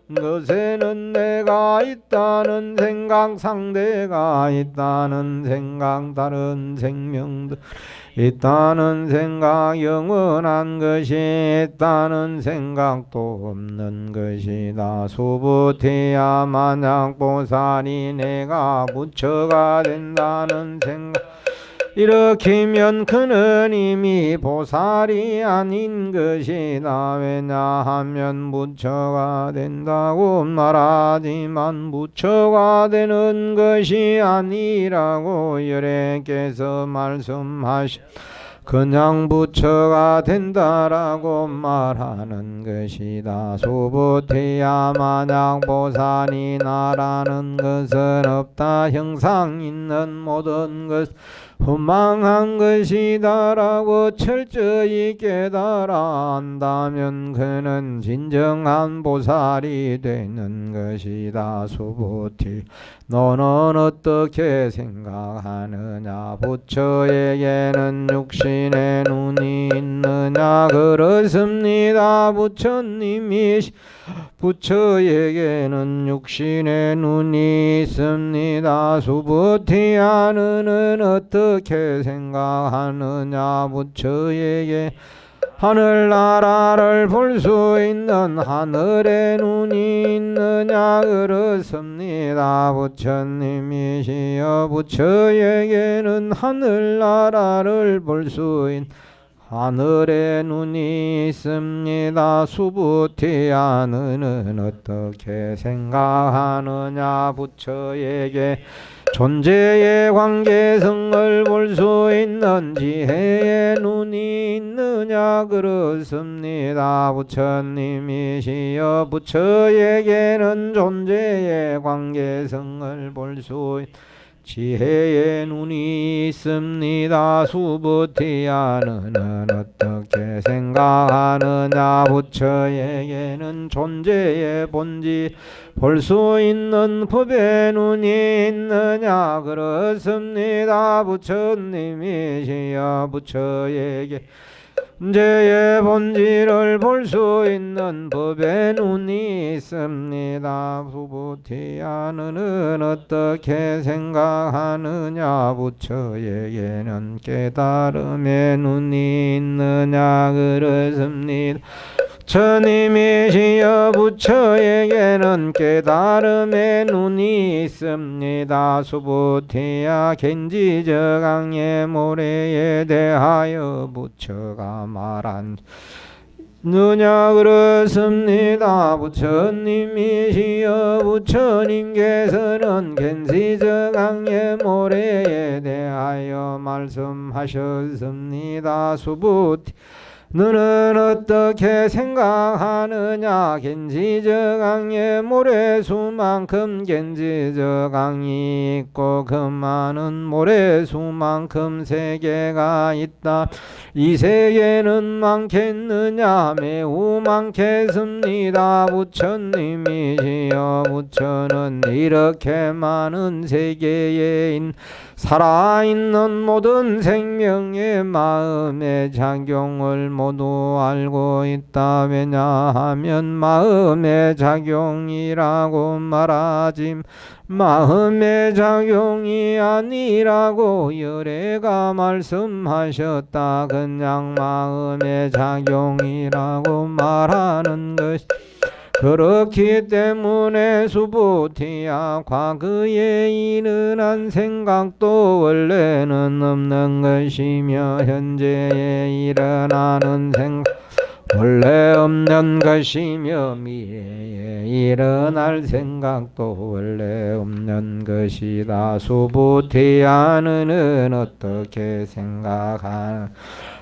것에는 내가 있다는 생각, 상대가 있다는 생각, 다른 생명들 있다는 생각, 영원한 것이 있다는 생각도 없는 것이다. 수보태야 만약 보살이 내가 부처가 된다는 생각 일으키면 그는 이미 보살이 아닌 것이다. 왜냐하면 부처가 된다고 말하지만 부처가 되는 것이 아니라고 열애께서 말씀하시 그냥 부처가 된다라고 말하는 것이다. 수보태야 만약 보살이 나라는 것은 없다. 형상 있는 모든 것 허망한 것이다라고 철저히 깨달아 안다면 그는 진정한 보살이 되는 것이다. 수보티 너는 어떻게 생각하느냐? 부처에게는 육신의 눈이 있느냐? 그렇습니다. 부처에게는 육신의 눈이 있습니다. 수보티야 너는 어떻게 생각하느냐? 부처에게 하늘나라를 볼 수 있는 하늘의 눈이 있느냐? 그렇습니다. 부처님이시여 부처에게는 하늘나라를 볼 수 있는 하늘의 눈이 있습니다. 수보태야 너는 어떻게 생각하느냐? 부처에게 존재의 관계성을 볼 수 있는 지혜의 눈이 있느냐? 그렇습니다. 부처님이시여 부처에게는 존재의 관계성을 볼 수 있는 지혜의 눈이 있습니다. 수보태야 너는 어떻게 생각하느냐? 부처에게는 존재의 본질 볼 수 있는 법의 눈이 있느냐? 그렇습니다. 부처님이시여 부처에게 존재의 본질을 볼 수 있는 법의 눈이 있습니다. 수보태야 너는 어떻게 생각하느냐? 부처에게는 깨달음의 눈이 있느냐? 그렇습니다. 부처님이시여 부처에게는 깨달음의 눈이 있습니다. 수부티야 겐지저강의 모래에 대하여 부처가 말한 느냐 그렇습니다. 부처님이시여 부처님께서는 겐지저강의 모래에 대하여 말씀하셨습니다. 수부티 너는 어떻게 생각하느냐? 겐지저강의 모래수만큼 겐지저강이 있고 그 많은 모래수만큼 세계가 있다. 이 세계는 많겠느냐? 매우 많겠습니다. 부처님이시여 부처는 이렇게 많은 세계에 살아있는 모든 생명의 마음의 작용을 모두 알고 있다. 왜냐하면 마음의 작용이라고 말하지 마음의 작용이 아니라고 열애가 말씀하셨다. 그냥 마음의 작용이라고 말하는 것이 그렇기 때문에 수부티야 과거에 일어난 생각도 원래는 없는 것이며 현재에 일어나는 생각 원래 없는 것이며 미래에 일어날 생각도 원래 없는 것이다. 수부티야 너는 어떻게 생각하나?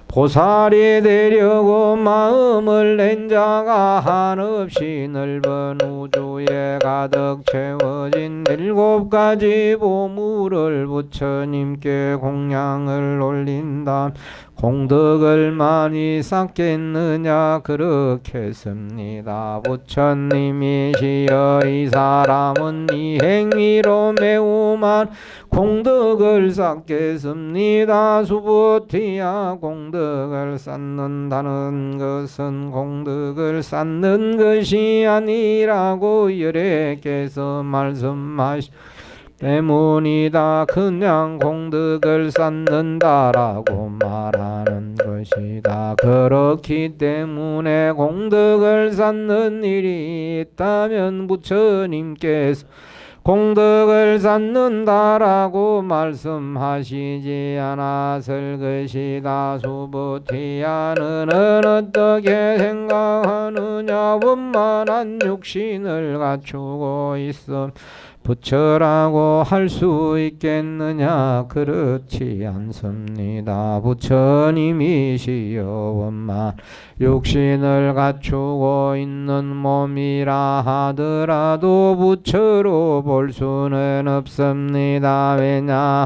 보살이 되려고 마음을 낸 자가 한없이 넓은 우주에 가득 채워진 7가지 보물을 부처님께 공양을 올린다. 공덕을 많이 쌓겠느냐? 그렇겠습니다. 부처님이시여 이 사람은 이 행위로 매우 많은 공덕을 쌓겠습니다. 수부티야 공덕을 쌓는다는 것은 공덕을 쌓는 것이 아니라고 열애께서 말씀하시 때문이다. 그냥 공덕을 쌓는다라고 말하는 것이다. 그렇기 때문에 공덕을 쌓는 일이 있다면 부처님께서 공덕을 쌓는다라고 말씀하시지 않았을 것이다. 수부티야 너는 어떻게 생각하느냐? 원만한 육신을 갖추고 있어 부처라고 할 수 있겠느냐? 그렇지 않습니다. 부처님이시여 원만 육신을 갖추고 있는 몸이라 하더라도 부처로 볼 수는 없습니다. 왜냐?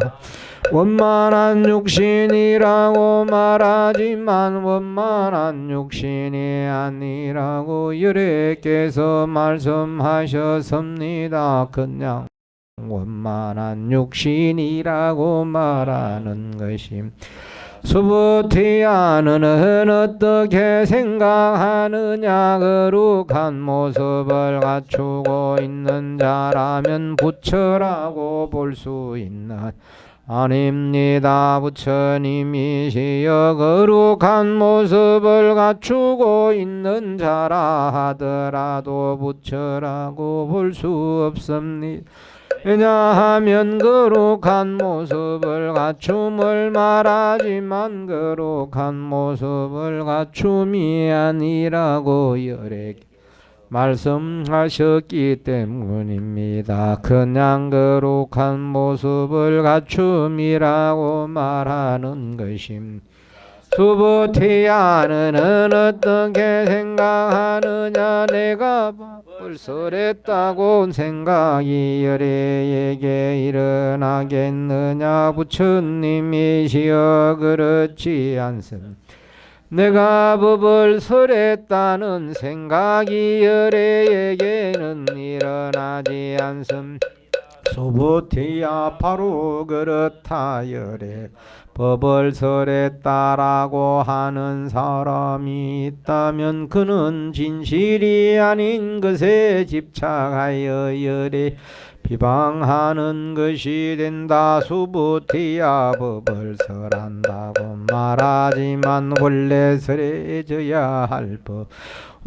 원만한 육신이라고 말하지만 원만한 육신이 아니라고 열애께서 말씀하셨습니다. 그냥 원만한 육신이라고 말하는 것임. 수부티야 너는 어떻게 생각하느냐? 거룩한 모습을 갖추고 있는 자라면 부처라고 볼 수 있나? 아닙니다. 부처님이시여 거룩한 모습을 갖추고 있는 자라 하더라도 부처라고 볼 수 없습니다. 왜냐하면 거룩한 모습을 갖춤을 말하지만 거룩한 모습을 갖춤이 아니라고 열애 말씀하셨기 때문입니다. 그냥 거룩한 모습을 갖춤이라고 말하는 것임. 수부티야 너는 어떻게 생각하느냐? 내가 불설했다고 생각이 열애에게 일어나겠느냐? 부처님이시여 그렇지 않습니다. 내가 법을 설했다는 생각이 열애에게는 일어나지 않습니다. 수부티야 바로 그렇다. 열애 법을 설했다라고 하는 사람이 있다면 그는 진실이 아닌 것에 집착하여 열애 비방하는 것이 된다. 수부티야 법을 설한다고 말하지만 원래 설해져야 할 법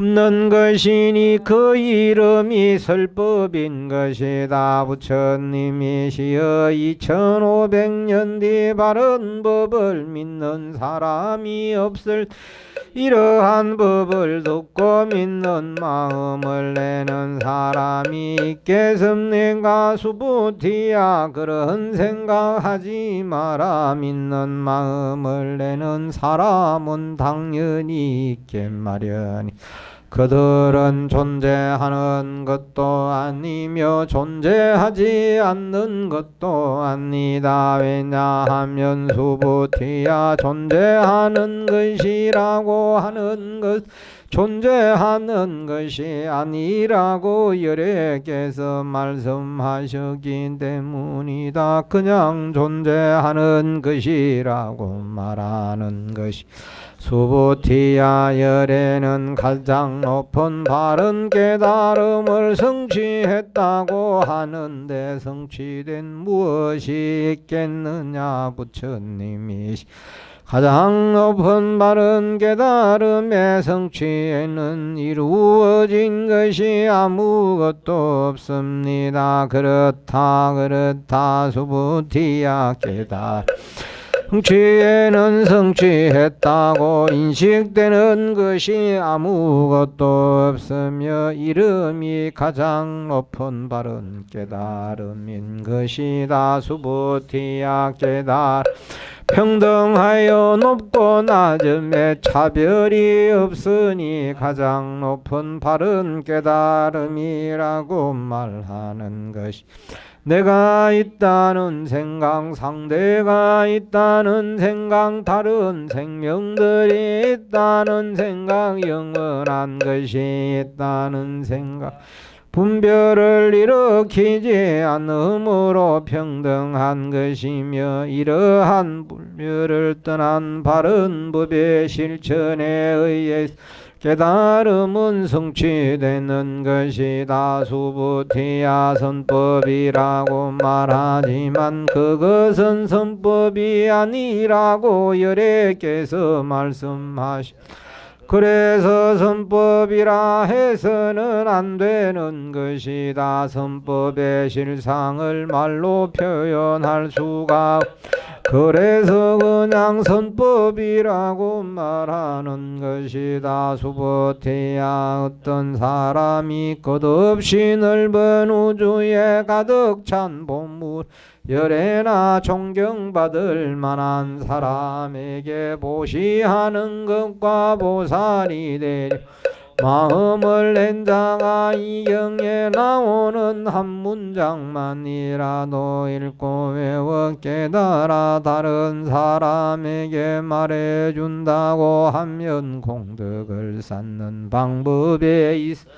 없는 것이니 그 이름이 설법인 것이다. 부처님이시여 2500년 뒤 바른 법을 믿는 사람이 없을 이러한 법을 듣고 믿는 마음을 내는 사람이 있겠습니까? 수부티야 그런 생각하지 마라. 믿는 마음을 내는 사람은 당연히 있겠 마련이. 그들은 존재하는 것도 아니며 존재하지 않는 것도 아니다. 왜냐하면 수부티야 존재하는 것이라고 하는 것 존재하는 것이 아니라고 열애께서 말씀하셨기 때문이다. 그냥 존재하는 것이라고 말하는 것이. 수부티야 열애는 가장 높은 바른 깨달음을 성취했다고 하는데 성취된 무엇이 있겠느냐. 부처님이 가장 높은 바른 깨달음의 성취에는 이루어진 것이 아무것도 없습니다. 그렇다 수부티야 깨달 성취에는 성취했다고 인식되는 것이 아무것도 없으며 이름이 가장 높은 바른 깨달음인 것이다. 수부티야 깨달 평등하여 높고 낮음에 차별이 없으니 가장 높은 바른 깨달음이라고 말하는 것이. 내가 있다는 생각, 상대가 있다는 생각, 다른 생명들이 있다는 생각, 영원한 것이 있다는 생각, 분별을 일으키지 않으므로 평등한 것이며 이러한 분별을 떠난 바른 법의 실천에 의해 깨달음은 성취되는 것이다. 수부티야 선법이라고 말하지만 그것은 선법이 아니라고 열애께서 말씀하시. 그래서 선법이라 해서는 안 되는 것이다. 선법의 실상을 말로 표현할 수가 그래서 그냥 선법이라고 말하는 것이다. 수부티야 어떤 사람이 끝없이 넓은 우주에 가득 찬 보물 열애나 존경받을 만한 사람에게 보시하는 것과 보살이 되려 마음을 낸 자가 이경에 나오는 한 문장만이라도 읽고 외워 깨달아 다른 사람에게 말해준다고 하면 공덕을 쌓는 방법에 있어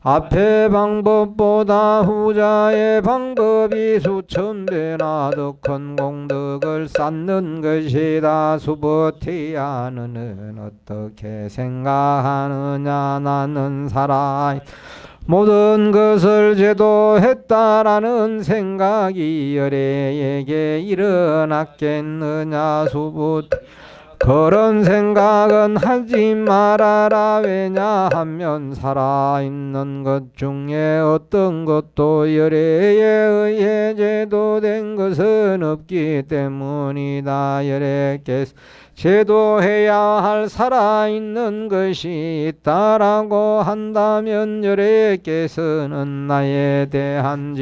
앞의 방법보다 후자의 방법이 수천 배나 더 큰 공덕을 쌓는 것이다. 수부티야 너는 어떻게 생각하느냐. 나는 살아 모든 것을 제도했다라는 생각이 열애에게 일어났겠느냐. 수부티 그런 생각은 하지 말아라. 왜냐하면 살아있는 것 중에 어떤 것도 열애에 의해 제도된 것은 없기 때문이다. 열애께서 제도해야 할 살아있는 것이 있다라고 한다면 열애께서는 나에 대한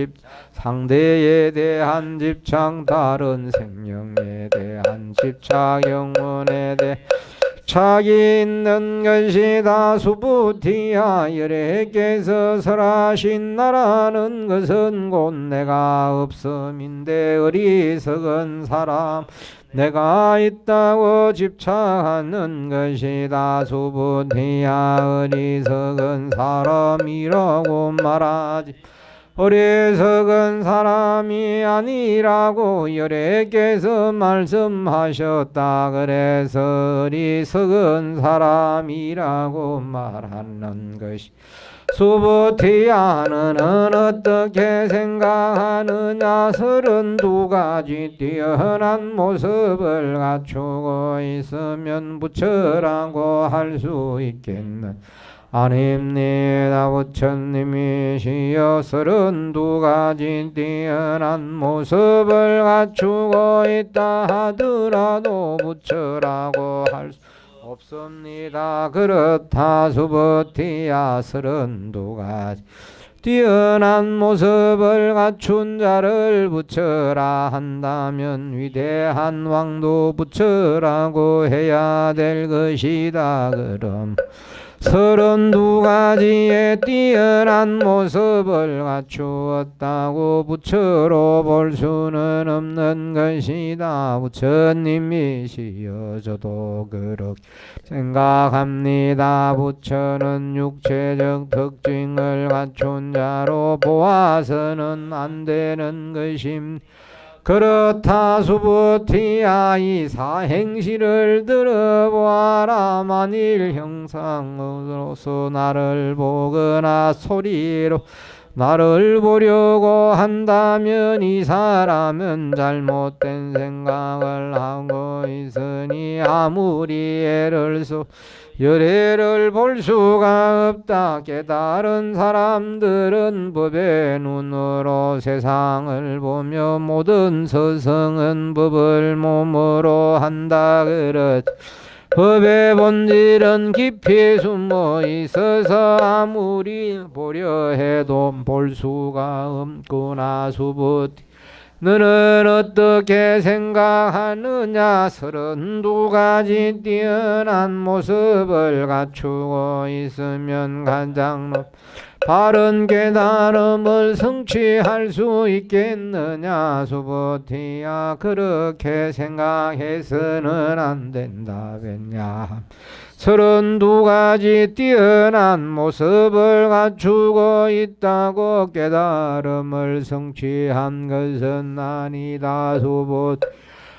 상대에 대한 집착, 다른 생명에 대한 집착, 영혼에 대한 집착이 있는 것이다. 수부티야 열애께서 설하신 나라는 것은 곧 내가 없음인데 어리석은 사람 내가 있다고 집착하는 것이다. 수부티야 어리석은 사람이라고 말하지 어리석은 사람이 아니라고 열애께서 말씀하셨다. 그래서 어리석은 사람이라고 말하는 것이. 수부티야 너는 어떻게 생각하느냐. 32가지 뛰어난 모습을 갖추고 있으면 부처라고 할 수 있겠는 아닙니다. 부처님이시여 32가지 뛰어난 모습을 갖추고 있다 하더라도 부처라고 할 수 없습니다. 그렇다 수보티야 32가지 뛰어난 모습을 갖춘 자를 부처라 한다면 위대한 왕도 부처라고 해야 될 것이다. 그럼 32가지의 뛰어난 모습을 갖추었다고 부처로 볼 수는 없는 것이다. 부처님이시여 저도 그렇게 생각합니다. 부처는 육체적 특징을 갖춘 자로 보아서는 안 되는 것임. 그렇다 수보티야 이 사행시를 들어보아라. 만일 형상으로서 나를 보거나 소리로 나를 보려고 한다면 이 사람은 잘못된 생각을 하고 있으니 아무리 애를 써 열애를 볼 수가 없다. 깨달은 사람들은 법의 눈으로 세상을 보며 모든 서성은 법을 몸으로 한다. 그렇지. 법의 본질은 깊이 숨어 있어서 아무리 보려 해도 볼 수가 없구나. 수보티 너는 어떻게 생각하느냐. 32가지 뛰어난 모습을 갖추고 있으면 가장 바른 깨달음을 성취할 수 있겠느냐. 수보티야 그렇게 생각해서는 안 된다겠냐. 32가지 뛰어난 모습을 갖추고 있다고 깨달음을 성취한 것은 아니다. 수보티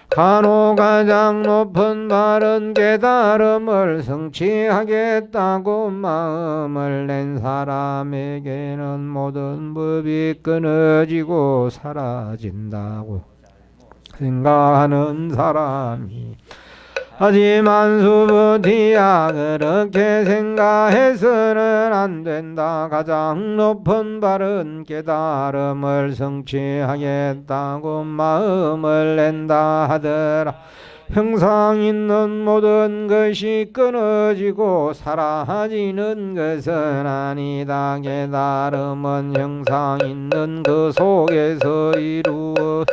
간혹 가장 높은 바른 깨달음을 성취하겠다고 마음을 낸 사람에게는 모든 법이 끊어지고 사라진다고 생각하는 사람이 하지만 수보티야 그렇게 생각해서는 안 된다. 가장 높은 바른 깨달음을 성취하겠다고 마음을 낸다 하더라. 형상 있는 모든 것이 끊어지고 사라지는 것은 아니다. 깨달음은 형상 있는 그 속에서 이루어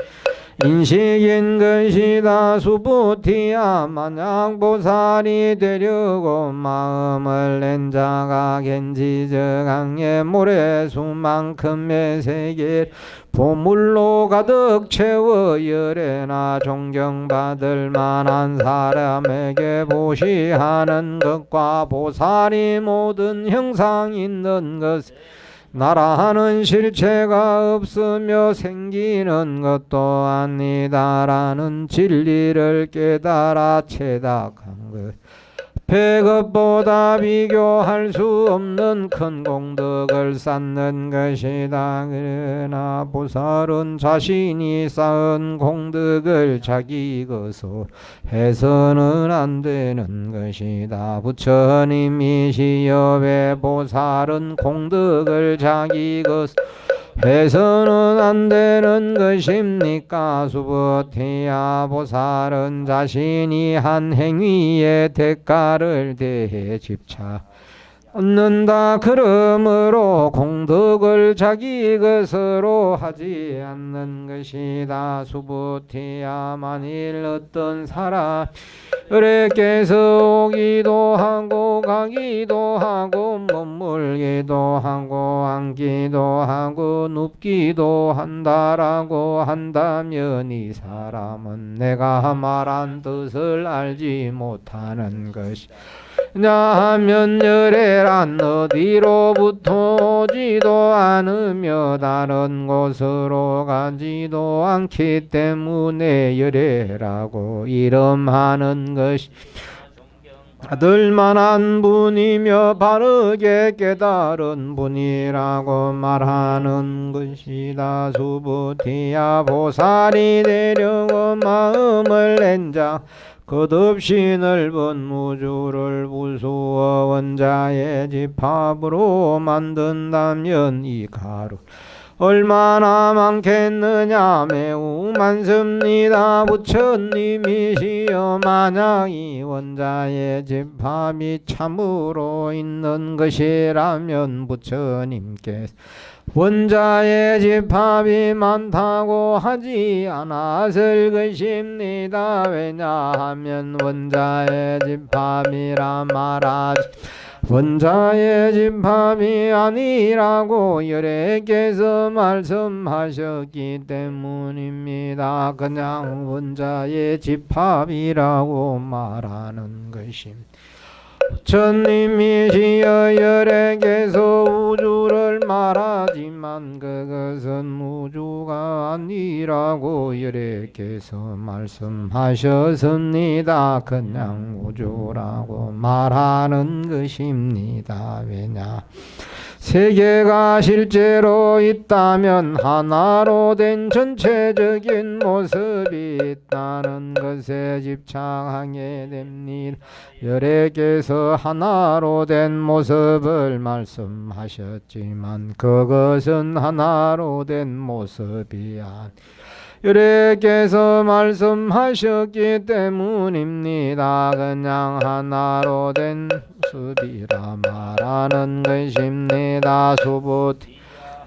인식인 것이다. 수보티야 만약 보살이 되려고 마음을 낸 자가 겐지저강의 모래수만큼의 세계를 보물로 가득 채워 열애나 존경받을 만한 사람에게 보시하는 것과 보살이 모든 형상 있는 것 나라는 실체가 없으며 생기는 것도 아니다라는 진리를 깨달아 체득한 것. 백업보다 비교할 수 없는 큰 공덕을 쌓는 것이다. 그러나 보살은 자신이 쌓은 공덕을 자기 것으로 해서는 안 되는 것이다. 부처님이시여 왜 보살은 공덕을 자기 것으로 해서는 안 되는 것입니까? 수보티야 보살은 자신이 한 행위의 대가를 대해 집착 않는다. 그러므로 공덕을 자기 것으로 하지 않는 것이다. 수보티야 만일 어떤 사람 을에께서 오기도 하고 가기도 하고 머물기도 하고 앉기도 하고 눕기도 한다라고 한다면 이 사람은 내가 말한 뜻을 알지 못하는 것이 하면 열애란 어디로부터 오지도 않으며 다른 곳으로 가지도 않기 때문에 열애라고 이름하는 것이 받을만한 분이며 바르게 깨달은 분이라고 말하는 것이다. 수보티야 보살이 되려고 마음을 낸 자 끝없이 넓은 우주를 무수어 원자의 집합으로 만든다면 이 가루 얼마나 많겠느냐 매우 많습니다. 부처님이시여 만약 이 원자의 집합이 참으로 있는 것이라면 부처님께서 원자의 집합이 많다고 하지 않았을 것입니다. 왜냐하면 원자의 집합이라 말하지 원자의 집합이 아니라고 열애께서 말씀하셨기 때문입니다. 그냥 원자의 집합이라고 말하는 것입니다. 부처님이시여 열애께서 우주를 말하지만 그것은 우주가 아니라고 열애께서 말씀하셨습니다. 그냥 우주라고 말하는 것입니다. 왜냐? 세계가 실제로 있다면 하나로 된 전체적인 모습이 있다는 것에 집착하게 됩니다. 열애께서 하나로 된 모습을 말씀하셨지만 그것은 하나로 된 모습이 아니라 열애께서 말씀하셨기 때문입니다. 그냥 하나로 된 모습이라 말하는 것입니다. 수부티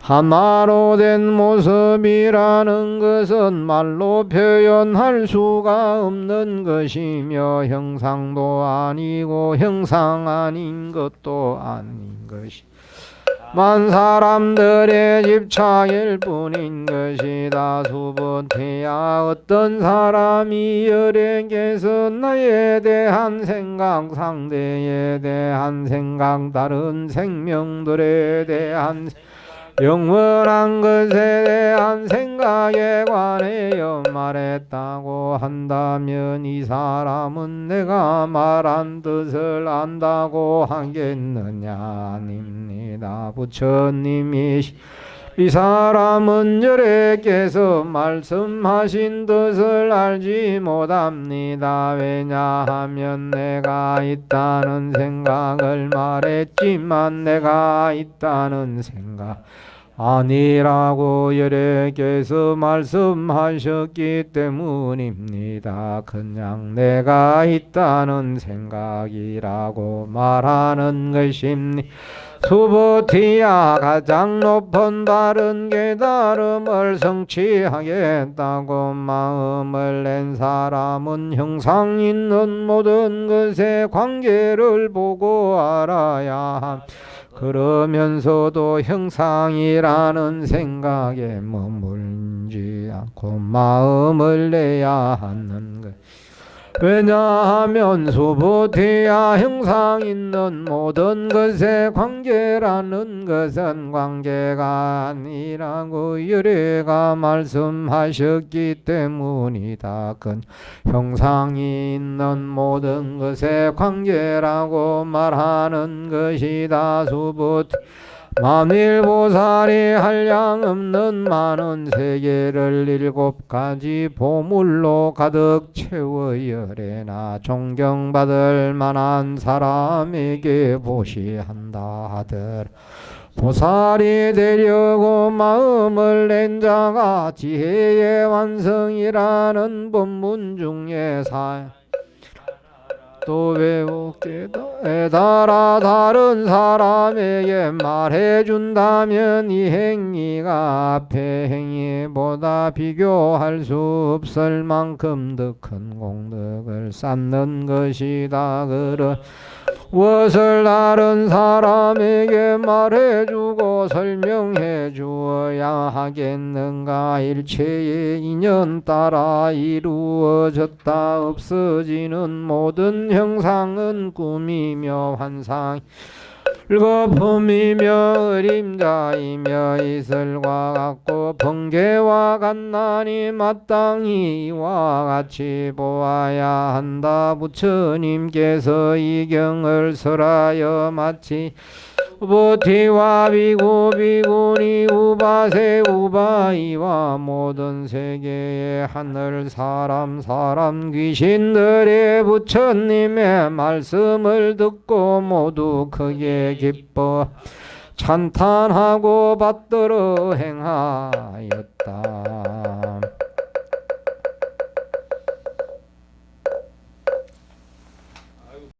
하나로 된 모습이라는 것은 말로 표현할 수가 없는 것이며 형상도 아니고 형상 아닌 것도 아닌 것이 만 사람들의 집착일 뿐인 것이다. 수부티야 어떤 사람이 열애께서 나에 대한 생각, 상대에 대한 생각, 다른 생명들에 대한 영원한 것에 대한 생각에 관하여 말했다고 한다면 이 사람은 내가 말한 뜻을 안다고 하겠느냐? 아닙니다. 부처님이 이 사람은 열애께서 말씀하신 뜻을 알지 못합니다. 왜냐하면 내가 있다는 생각을 말했지만 내가 있다는 생각 아니라고 열애께서 말씀하셨기 때문입니다. 그냥 내가 있다는 생각이라고 말하는 것입니다. 수부티야 가장 높은 바른 깨달음을 성취하겠다고 마음을 낸 사람은 형상 있는 모든 것의 관계를 보고 알아야 함. 그러면서도 형상이라는 생각에 머물지 않고 마음을 내야 하는 것. 왜냐하면 수부티야 형상 있는 모든 것의 관계라는 것은 관계가 아니라고 열애가 말씀하셨기 때문이다. 그 형상이 있는 모든 것의 관계라고 말하는 것이다. 수부티 만일보살이 한량 없는 많은 세계를 7가지 보물로 가득 채워 열애나 존경받을 만한 사람에게 보시한다 하더라. 보살이 되려고 마음을 낸 자가 지혜의 완성이라는 본문 중에 또 외우게 깨달아 다른 사람에게 말해준다면 이 행위가 앞의 행위보다 비교할 수 없을 만큼 더 큰 공덕을 쌓는 것이다. 그러 무엇을 다른 사람에게 말해주고 설명해 주어야 하겠는가? 일체의 인연 따라 이루어졌다 없어지는 모든 형상은 꿈이며 환상 거품이며 어림자이며 이슬과 같고 번개와 같나니 마땅히 이와 같이 보아야 한다. 부처님께서 이 경을 설하여 마치 부티와 비구 비구니 우바세 우바이와 모든 세계의 하늘 사람 귀신들의 부처님의 말씀을 듣고 모두 크게 기뻐 찬탄하고 받들어 행하였다.